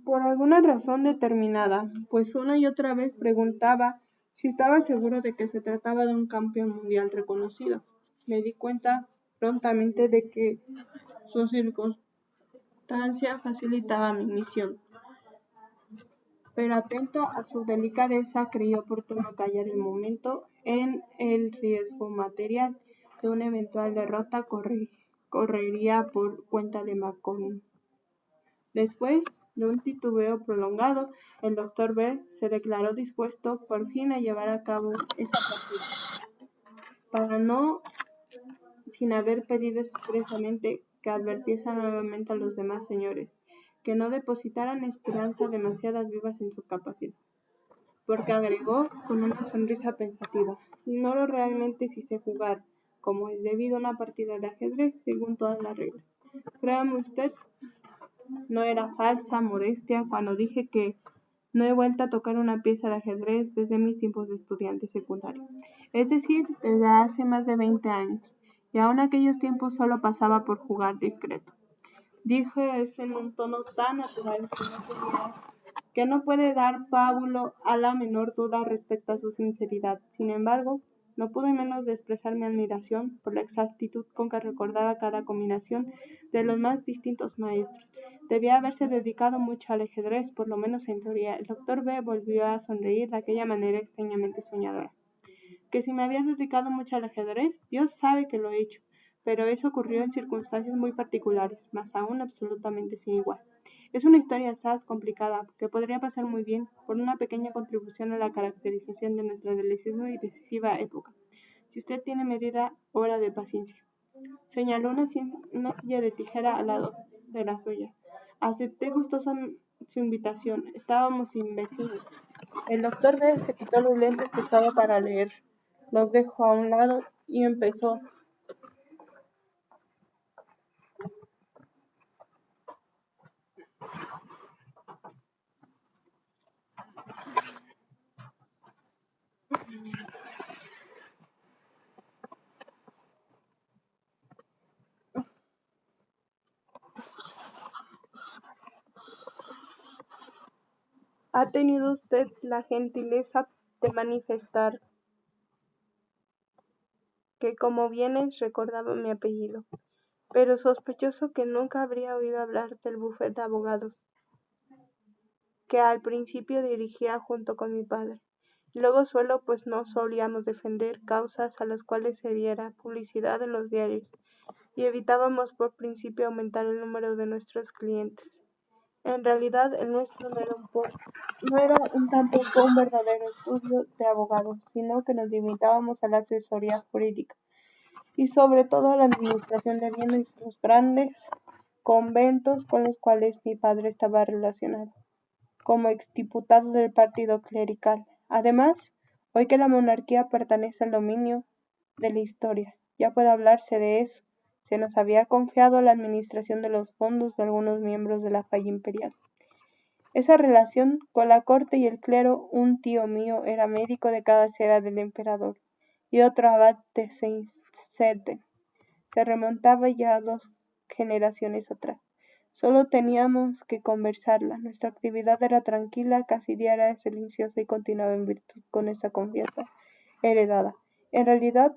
Por alguna razón determinada, pues una y otra vez preguntaba si estaba seguro de que se trataba de un campeón mundial reconocido. Me di cuenta prontamente de que su circunstancia facilitaba mi misión, pero atento a su delicadeza creí oportuno callar el momento en el riesgo material de una eventual derrota correría por cuenta de Macron. Después de un titubeo prolongado, el doctor B. se declaró dispuesto por fin a llevar a cabo esa partida, para no sin haber pedido expresamente que advirtiese nuevamente a los demás señores que no depositaran esperanzas demasiado vivas en su capacidad, porque agregó con una sonrisa pensativa: ignoro realmente si sé jugar, como es debido, una partida de ajedrez según todas las reglas. Créame usted, no era falsa modestia cuando dije que no he vuelto a tocar una pieza de ajedrez desde mis tiempos de estudiante secundario, es decir, desde hace más de 20 años, y aún aquellos tiempos solo pasaba por jugar discreto. Dije eso en un tono tan natural que no puede dar pábulo a la menor duda respecto a su sinceridad. Sin embargo, No pude menos de expresar mi admiración por la exactitud con que recordaba cada combinación de los más distintos maestros. Debía haberse dedicado mucho al ajedrez, por lo menos en teoría. El doctor B volvió a sonreír de aquella manera extrañamente soñadora. Que si me había dedicado mucho al ajedrez, Dios sabe que lo he hecho, pero eso ocurrió en circunstancias muy particulares, más aún absolutamente sin igual. Es una historia asaz complicada, que podría pasar muy bien por una pequeña contribución a la caracterización de nuestra deliciosa y decisiva época. Si usted tiene medida hora de paciencia. Señaló una silla de tijera al lado de la suya. Acepté gustosa su invitación. Estábamos sin vecinos. El doctor B se quitó los lentes que usaba para leer. Los dejó a un lado y empezó. ¿Ha tenido usted la gentileza de manifestar que como vienes recordaba mi apellido, pero sospechoso que nunca habría oído hablar del bufete de abogados que al principio dirigía junto con mi padre? Luego suelo, pues no solíamos defender causas a las cuales se diera publicidad en los diarios, y evitábamos por principio aumentar el número de nuestros clientes. En realidad, el nuestro no era un tampoco un verdadero estudio de abogados, sino que nos limitábamos a la asesoría jurídica y sobre todo a la administración de bienes de los grandes conventos con los cuales mi padre estaba relacionado, como exdiputado del partido clerical. Además, hoy que la monarquía pertenece al dominio de la historia, ya puede hablarse de eso. Se nos había confiado la administración de los fondos de algunos miembros de la falla imperial. Esa relación con la corte y el clero, un tío mío era médico de cabecera del emperador y otro abad de Saint-Setten, se remontaba ya 2 generaciones atrás. Solo teníamos que conversarla. Nuestra actividad era tranquila, casi diaria, silenciosa y continuaba en virtud con esa confianza heredada. En realidad,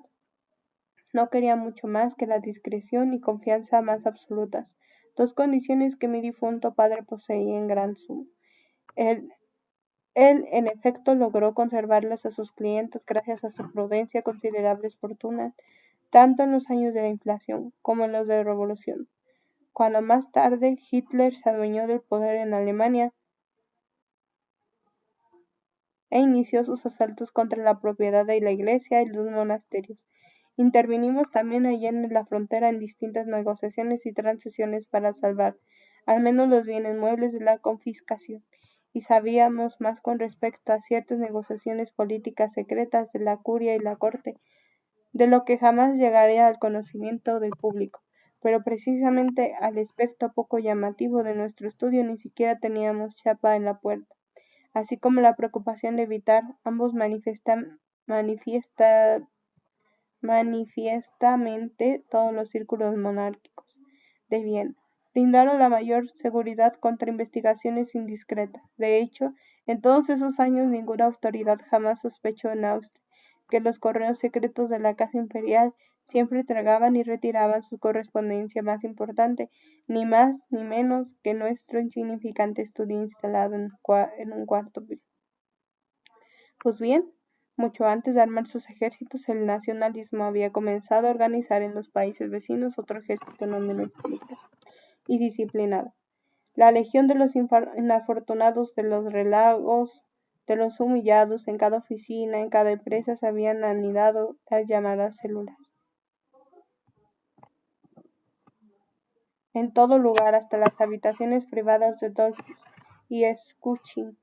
no quería mucho más que la discreción y confianza más absolutas, 2 condiciones que mi difunto padre poseía en gran suma. Él, en efecto, logró conservarlas a sus clientes gracias a su prudencia, considerables fortunas, tanto en los años de la inflación como en los de la revolución. Cuando más tarde Hitler se adueñó del poder en Alemania e inició sus asaltos contra la propiedad de la iglesia y los monasterios. Intervinimos también allí en la frontera en distintas negociaciones y transacciones para salvar al menos los bienes muebles de la confiscación, y sabíamos más con respecto a ciertas negociaciones políticas secretas de la curia y la corte, de lo que jamás llegaría al conocimiento del público. Pero precisamente al aspecto poco llamativo de nuestro estudio ni siquiera teníamos chapa en la puerta, así como la preocupación de evitar ambos manifiestamente todos los círculos monárquicos de Viena brindaron la mayor seguridad contra investigaciones indiscretas. De hecho, en todos esos años ninguna autoridad jamás sospechó en Austria que los correos secretos de la Casa Imperial siempre entregaban y retiraban su correspondencia más importante, ni más ni menos que nuestro insignificante estudio instalado en un cuarto. Pues bien, mucho antes de armar sus ejércitos, el nacionalismo había comenzado a organizar en los países vecinos otro ejército no menos y disciplinado. La legión de los inafortunados, de los relagos, de los humillados, en cada oficina, en cada empresa se habían anidado las llamadas células. En todo lugar, hasta las habitaciones privadas de Dollfuss y Schutzing,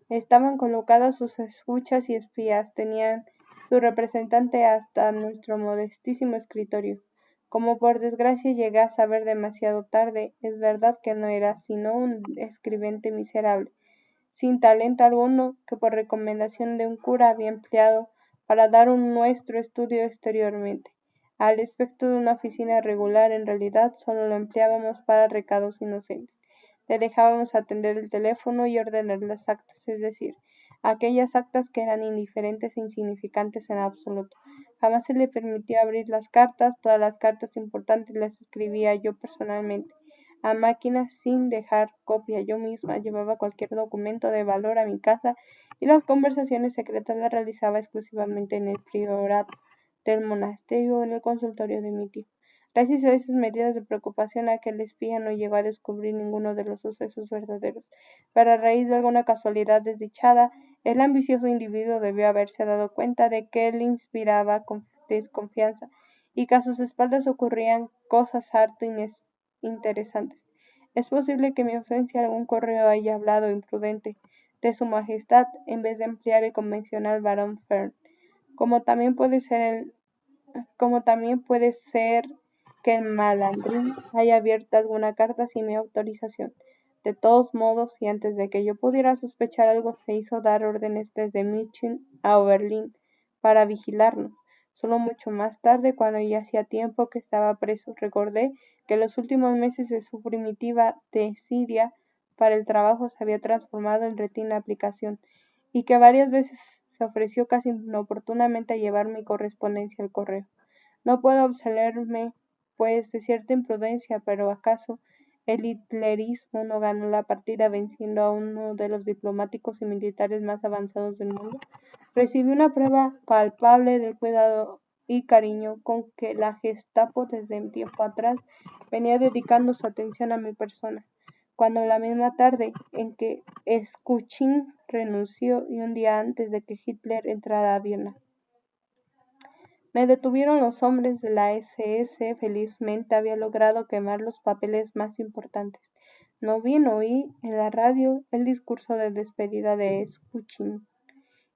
estaban colocadas sus escuchas y espías. Tenían su representante hasta nuestro modestísimo escritorio. Como por desgracia llegué a saber demasiado tarde, es verdad que no era sino un escribente miserable, sin talento alguno, que por recomendación de un cura había empleado para dar un nuestro estudio exteriormente. Al aspecto de una oficina regular, en realidad solo lo empleábamos para recados inocentes. Le dejábamos atender el teléfono y ordenar las actas, es decir, aquellas actas que eran indiferentes e insignificantes en absoluto. Jamás se le permitió abrir las cartas, todas las cartas importantes las escribía yo personalmente, a máquina, sin dejar copia yo misma. Llevaba cualquier documento de valor a mi casa y las conversaciones secretas las realizaba exclusivamente en el priorato del monasterio o en el consultorio de mi tío. Gracias a esas medidas de preocupación, aquel espía no llegó a descubrir ninguno de los sucesos verdaderos, pero a raíz de alguna casualidad desdichada, el ambicioso individuo debió haberse dado cuenta de que él inspiraba desconfianza y que a sus espaldas ocurrían cosas harto interesantes. Es posible que mi ausencia algún correo haya hablado imprudente de su majestad en vez de emplear el convencional barón Fern, como también puede ser que el malandrín haya abierto alguna carta sin mi autorización. De todos modos, y antes de que yo pudiera sospechar algo, se hizo dar órdenes desde München a Oberlin para vigilarnos. Solo mucho más tarde, cuando ya hacía tiempo que estaba preso, recordé que los últimos meses de su primitiva desidia para el trabajo se había transformado en rutina aplicación, y que varias veces se ofreció casi inoportunamente a llevar mi correspondencia al correo. No puedo absolverme, pues, de cierta imprudencia, pero ¿acaso el hitlerismo no ganó la partida venciendo a uno de los diplomáticos y militares más avanzados del mundo? Recibí una prueba palpable del cuidado y cariño con que la Gestapo desde tiempo atrás venía dedicando su atención a mi persona, cuando la misma tarde en que Skuchin renunció y un día antes de que Hitler entrara a Viena. Me detuvieron los hombres de la SS. Felizmente había logrado quemar los papeles más importantes. No bien oí en la radio el discurso de despedida de Skuchin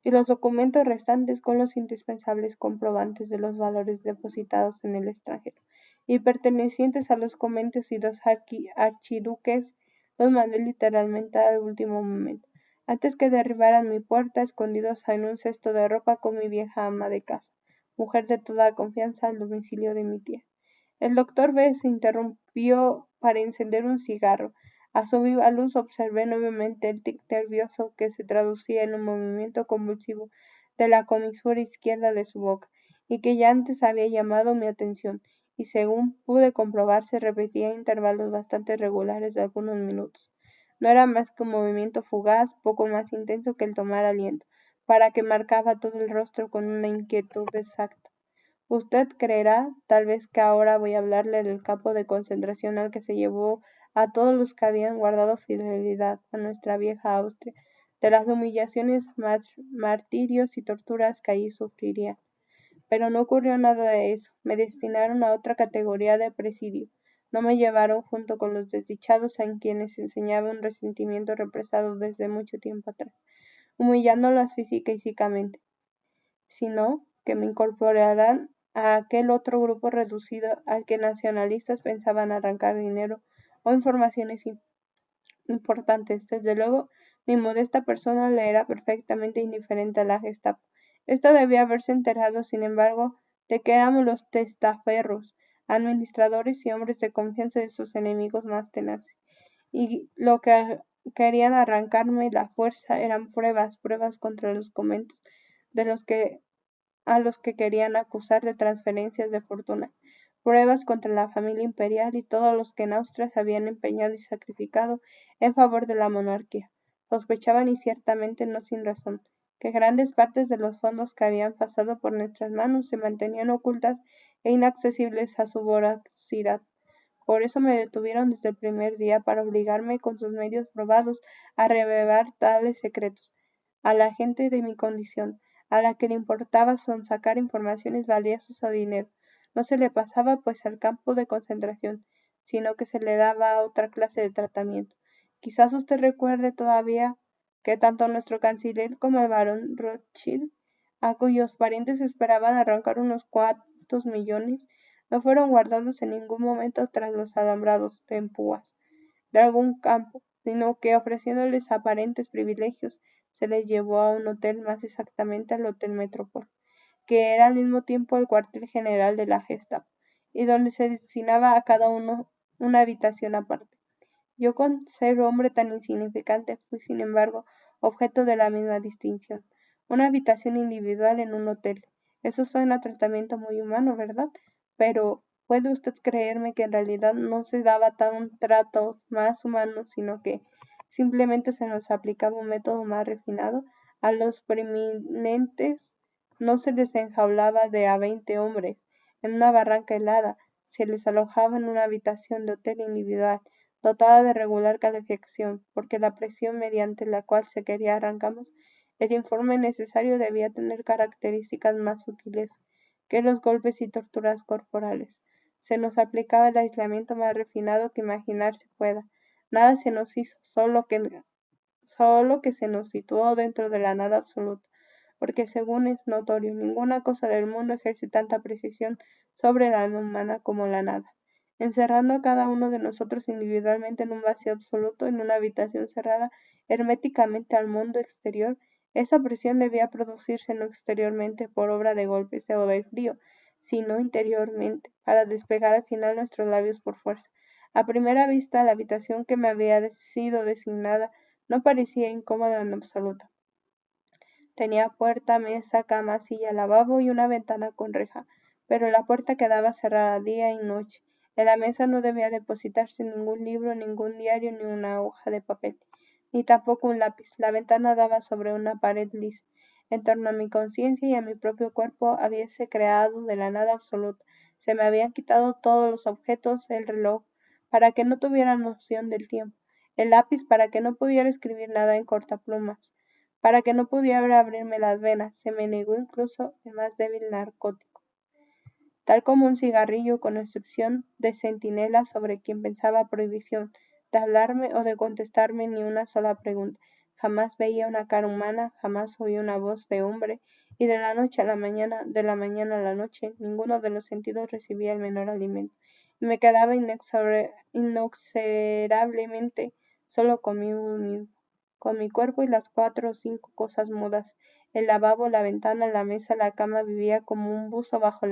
y los documentos restantes con los indispensables comprobantes de los valores depositados en el extranjero y pertenecientes a los conventos y dos archiduques, los mandé literalmente al último momento, antes que derribaran mi puerta, escondidos en un cesto de ropa con mi vieja ama de casa, mujer de toda confianza, al domicilio de mi tía. El doctor B. se interrumpió para encender un cigarro. A su viva luz observé nuevamente el tic nervioso que se traducía en un movimiento convulsivo de la comisura izquierda de su boca, y que ya antes había llamado mi atención, y según pude comprobar se repetía a intervalos bastante regulares de algunos minutos. No era más que un movimiento fugaz, poco más intenso que el tomar aliento, para que marcaba todo el rostro con una inquietud exacta. Usted creerá, tal vez, que ahora voy a hablarle del campo de concentración al que se llevó a todos los que habían guardado fidelidad a nuestra vieja Austria, de las humillaciones, martirios y torturas que allí sufriría. Pero no ocurrió nada de eso. Me destinaron a otra categoría de presidio. No me llevaron junto con los desdichados en quienes enseñaba un resentimiento represado desde mucho tiempo atrás, humillándolas física y psíquicamente, sino que me incorporarán a aquel otro grupo reducido al que nacionalistas pensaban arrancar dinero o informaciones importantes. Desde luego, mi modesta persona le era perfectamente indiferente a la Gestapo. Esta debía haberse enterado, sin embargo, de que éramos los testaferros, administradores y hombres de confianza de sus enemigos más tenaces, y lo que querían arrancarme la fuerza eran pruebas contra los conventos de a los que querían acusar de transferencias de fortuna, pruebas contra la familia imperial y todos los que en Austria se habían empeñado y sacrificado en favor de la monarquía. Sospechaban, y ciertamente no sin razón, que grandes partes de los fondos que habían pasado por nuestras manos se mantenían ocultas e inaccesibles a su voracidad. Por eso me detuvieron desde el primer día, para obligarme con sus medios probados a revelar tales secretos a la gente de mi condición, a la que le importaba sonsacar informaciones valiosas o dinero. No se le pasaba, pues, al campo de concentración, sino que se le daba otra clase de tratamiento. Quizás usted recuerde todavía que tanto nuestro canciller como el barón Rothschild, a cuyos parientes esperaban arrancar unos cuantos millones, no fueron guardados en ningún momento tras los alambrados de empúas de algún campo, sino que, ofreciéndoles aparentes privilegios, se les llevó a un hotel, más exactamente al Hotel Metropol, que era al mismo tiempo el cuartel general de la Gestapo, y donde se destinaba a cada uno una habitación aparte. Yo, con ser hombre tan insignificante, fui, sin embargo, objeto de la misma distinción. Una habitación individual en un hotel. Eso suena a tratamiento muy humano, ¿verdad? Pero ¿puede usted creerme que en realidad no se daba tan trato más humano, sino que simplemente se nos aplicaba un método más refinado? A los preeminentes no se les enjaulaba de a 20 hombres en una barranca helada, se les alojaba en una habitación de hotel individual, dotada de regular calefacción, porque la presión mediante la cual se quería arrancamos el informe necesario debía tener características más sutiles que los golpes y torturas corporales. Se nos aplicaba el aislamiento más refinado que imaginarse pueda. Nada se nos hizo, solo que se nos situó dentro de la nada absoluta, porque según es notorio, ninguna cosa del mundo ejerce tanta precisión sobre el alma humana como la nada, encerrando a cada uno de nosotros individualmente en un vacío absoluto, en una habitación cerrada herméticamente al mundo exterior. Esa presión debía producirse no exteriormente por obra de golpes o de frío, sino interiormente, para despegar al final nuestros labios por fuerza. A primera vista, la habitación que me había sido designada no parecía incómoda en absoluto. Tenía puerta, mesa, cama, silla, lavabo y una ventana con reja, pero la puerta quedaba cerrada día y noche. En la mesa no debía depositarse ningún libro, ningún diario, ni una hoja de papel, ni tampoco un lápiz. La ventana daba sobre una pared lisa. En torno a mi conciencia y a mi propio cuerpo habíase creado de la nada absoluta. Se me habían quitado todos los objetos, el reloj, para que no tuviera noción del tiempo, el lápiz para que no pudiera escribir nada en cortaplumas, para que no pudiera abrirme las venas. Se me negó incluso el más débil narcótico, tal como un cigarrillo, con excepción de Centinela, sobre quien pensaba prohibición de hablarme o de contestarme ni una sola pregunta. Jamás veía una cara humana, jamás oí una voz de hombre, y de la noche a la mañana, de la mañana a la noche, ninguno de los sentidos recibía el menor alimento, y me quedaba inexorablemente solo conmigo mismo, con mi cuerpo y las 4 o 5 cosas mudas, el lavabo, la ventana, la mesa, la cama. Vivía como un buzo bajo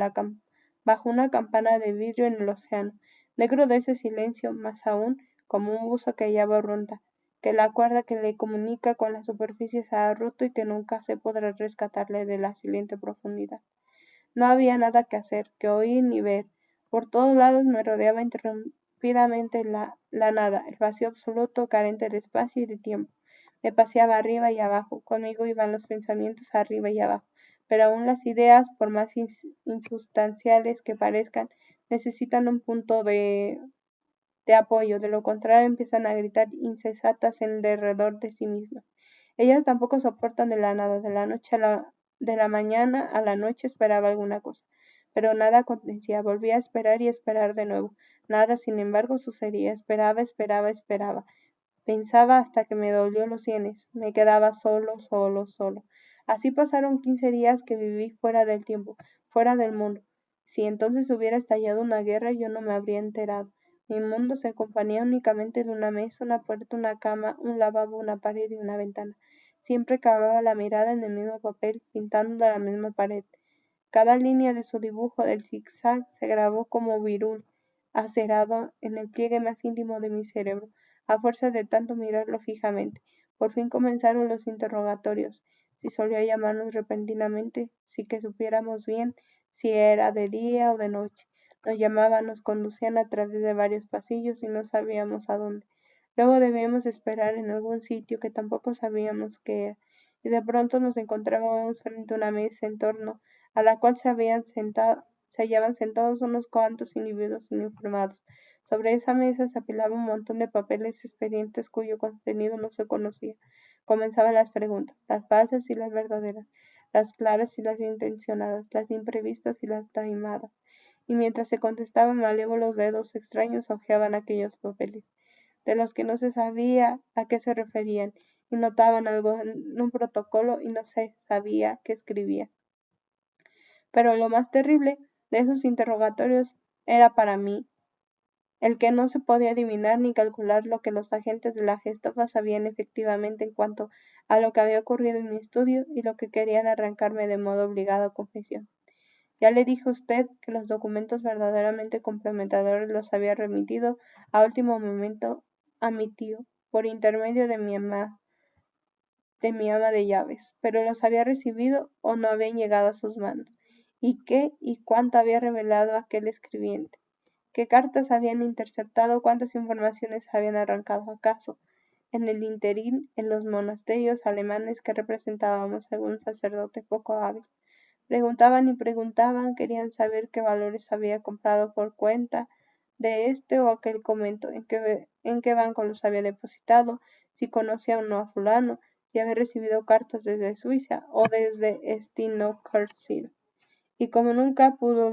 una campana de vidrio en el océano, negro de ese silencio, más aún, como un buzo que ya borronta, que la cuerda que le comunica con la superficie se ha roto y que nunca se podrá rescatarle de la silente profundidad. No había nada que hacer, que oír ni ver. Por todos lados me rodeaba interrumpidamente la nada, el vacío absoluto, carente de espacio y de tiempo. Me paseaba arriba y abajo, conmigo iban los pensamientos arriba y abajo, pero aún las ideas, por más insustanciales que parezcan, necesitan un punto de apoyo, de lo contrario empiezan a gritar incesatas en derredor de sí mismas. Ellas tampoco soportan de la nada, de la mañana a la noche esperaba alguna cosa, pero nada acontecía, volvía a esperar y esperar de nuevo. Nada, sin embargo, sucedía, esperaba. Pensaba hasta que me dolió los sienes, me quedaba solo. Así pasaron 15 días que viví fuera del tiempo, fuera del mundo. Si entonces hubiera estallado una guerra, yo no me habría enterado. Mi mundo se componía únicamente de una mesa, una puerta, una cama, un lavabo, una pared y una ventana. Siempre clavaba la mirada en el mismo papel, pintando de la misma pared. Cada línea de su dibujo del zigzag se grabó como virul, acerado en el pliegue más íntimo de mi cerebro, a fuerza de tanto mirarlo fijamente. Por fin comenzaron los interrogatorios. Si solía llamarnos repentinamente, si que supiéramos bien si era de día o de noche. Nos llamaban, nos conducían a través de varios pasillos y no sabíamos a dónde. Luego debíamos esperar en algún sitio que tampoco sabíamos qué era, y de pronto nos encontrábamos frente a una mesa en torno a la cual se hallaban sentados unos cuantos individuos uniformados. Sobre esa mesa se apilaba un montón de papeles, expedientes cuyo contenido no se conocía. Comenzaban las preguntas, las falsas y las verdaderas, las claras y las intencionadas, las imprevistas y las taimadas. Y mientras se contestaban, malévolos dedos extraños hojeaban aquellos papeles, de los que no se sabía a qué se referían, y notaban algo en un protocolo y no se sabía qué escribía. Pero lo más terrible de esos interrogatorios era para mí el que no se podía adivinar ni calcular lo que los agentes de la Gestapo sabían efectivamente en cuanto a lo que había ocurrido en mi estudio y lo que querían arrancarme de modo obligado a confesión. Ya le dije a usted que los documentos verdaderamente comprometedores los había remitido a último momento a mi tío, por intermedio de mi de mi ama de llaves, pero los había recibido o no habían llegado a sus manos. ¿Y qué y cuánto había revelado aquel escribiente? ¿Qué cartas habían interceptado? ¿Cuántas informaciones habían arrancado acaso? En el interín, en los monasterios alemanes que representábamos algún sacerdote poco hábil. Preguntaban y preguntaban, querían saber qué valores había comprado por cuenta de este o aquel convento, en qué banco los había depositado, si conocía o no a fulano, si había recibido cartas desde Suiza o desde Steinokirchen. Y como nunca pudo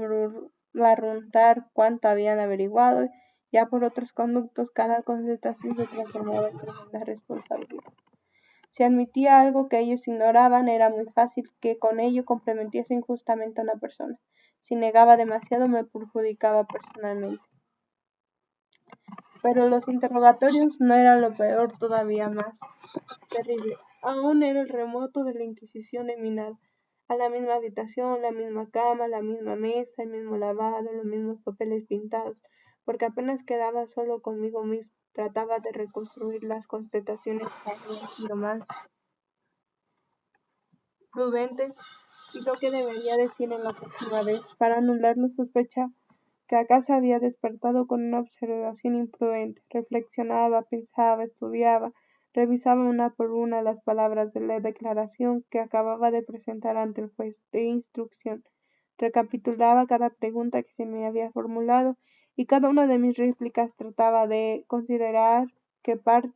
barruntar cuánto habían averiguado, ya por otros conductos, cada concentración se transformaba en tremenda responsabilidad. Si admitía algo que ellos ignoraban, era muy fácil que con ello comprometiese injustamente a una persona. Si negaba demasiado, me perjudicaba personalmente. Pero los interrogatorios no eran lo peor, todavía más terrible. Aún era el remoto de la Inquisición de Minada. A la misma habitación, la misma cama, la misma mesa, el mismo lavado, los mismos papeles pintados, porque apenas quedaba solo conmigo mismo. Trataba de reconstruir las constataciones que habían sido más prudentes y lo que debería decir en la próxima vez, para anular la sospecha que acaso había despertado con una observación imprudente. Reflexionaba, pensaba, estudiaba, revisaba una por una las palabras de la declaración que acababa de presentar ante el juez de instrucción. Recapitulaba cada pregunta que se me había formulado y cada una de mis réplicas trataba de considerar qué parte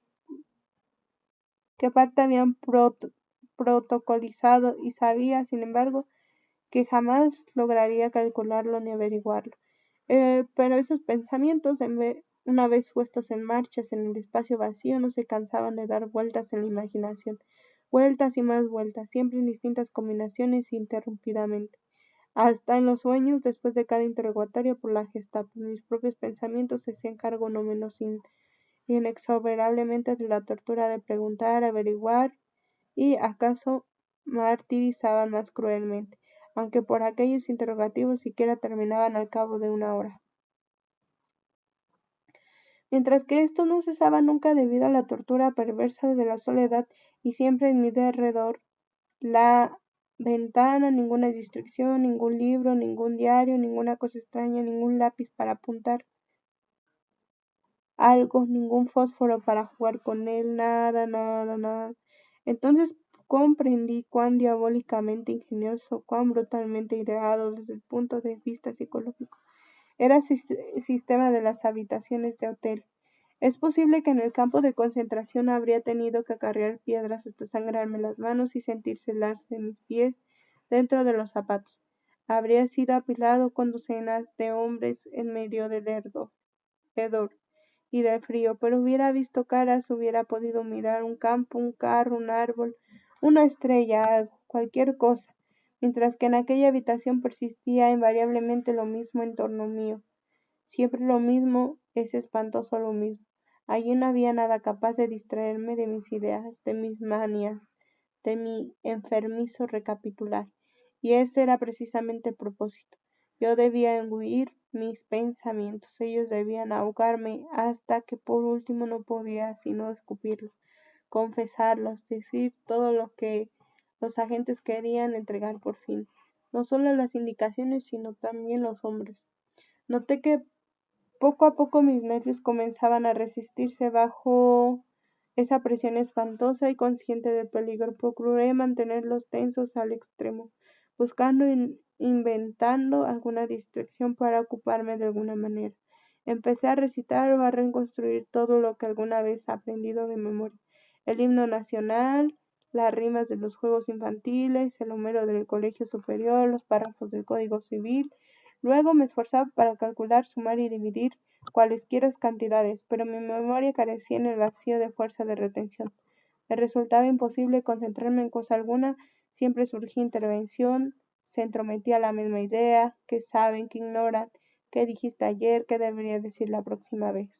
habían protocolizado y sabía, sin embargo, que jamás lograría calcularlo ni averiguarlo. Pero esos pensamientos, una vez puestos en marcha en el espacio vacío, no se cansaban de dar vueltas en la imaginación, vueltas y más vueltas, siempre en distintas combinaciones interrumpidamente. Hasta en los sueños, después de cada interrogatorio por la Gestapo, mis propios pensamientos se hacían cargo no menos inexorablemente de la tortura de preguntar, averiguar y acaso martirizaban más cruelmente, aunque por aquellos interrogativos siquiera terminaban al cabo de una hora. Mientras que esto no cesaba nunca debido a la tortura perversa de la soledad y siempre en mi derredor, la ventana, ninguna distracción, ningún libro, ningún diario, ninguna cosa extraña, ningún lápiz para apuntar algo, ningún fósforo para jugar con él, nada, nada, nada. Entonces comprendí cuán diabólicamente ingenioso, cuán brutalmente ideado desde el punto de vista psicológico era el sistema de las habitaciones de hotel. Es posible que en el campo de concentración habría tenido que acarrear piedras hasta sangrarme las manos y sentir celarse mis pies dentro de los zapatos. Habría sido apilado con docenas de hombres en medio del hedor y del frío, pero hubiera visto caras, hubiera podido mirar un campo, un carro, un árbol, una estrella, algo, cualquier cosa, mientras que en aquella habitación persistía invariablemente lo mismo en torno mío. Siempre lo mismo, es espantoso lo mismo. Allí no había nada capaz de distraerme de mis ideas, de mis manías, de mi enfermizo recapitular. Y ese era precisamente el propósito. Yo debía engullir mis pensamientos, ellos debían ahogarme hasta que por último no podía sino escupirlos, confesarlos, decir todo lo que los agentes querían entregar por fin, no solo las indicaciones sino también los hombres. Noté que poco a poco mis nervios comenzaban a resistirse bajo esa presión espantosa y consciente del peligro. Procuré mantenerlos tensos al extremo, buscando e inventando alguna distracción para ocuparme de alguna manera. Empecé a recitar o a reconstruir todo lo que alguna vez he aprendido de memoria. El himno nacional, las rimas de los juegos infantiles, el Homero del colegio superior, los párrafos del Código Civil. Luego me esforzaba para calcular, sumar y dividir cualesquiera cantidades, pero mi memoria carecía en el vacío de fuerza de retención. Me resultaba imposible concentrarme en cosa alguna, siempre surgía intervención, se entrometía la misma idea, qué saben, qué ignoran, qué dijiste ayer, qué debería decir la próxima vez.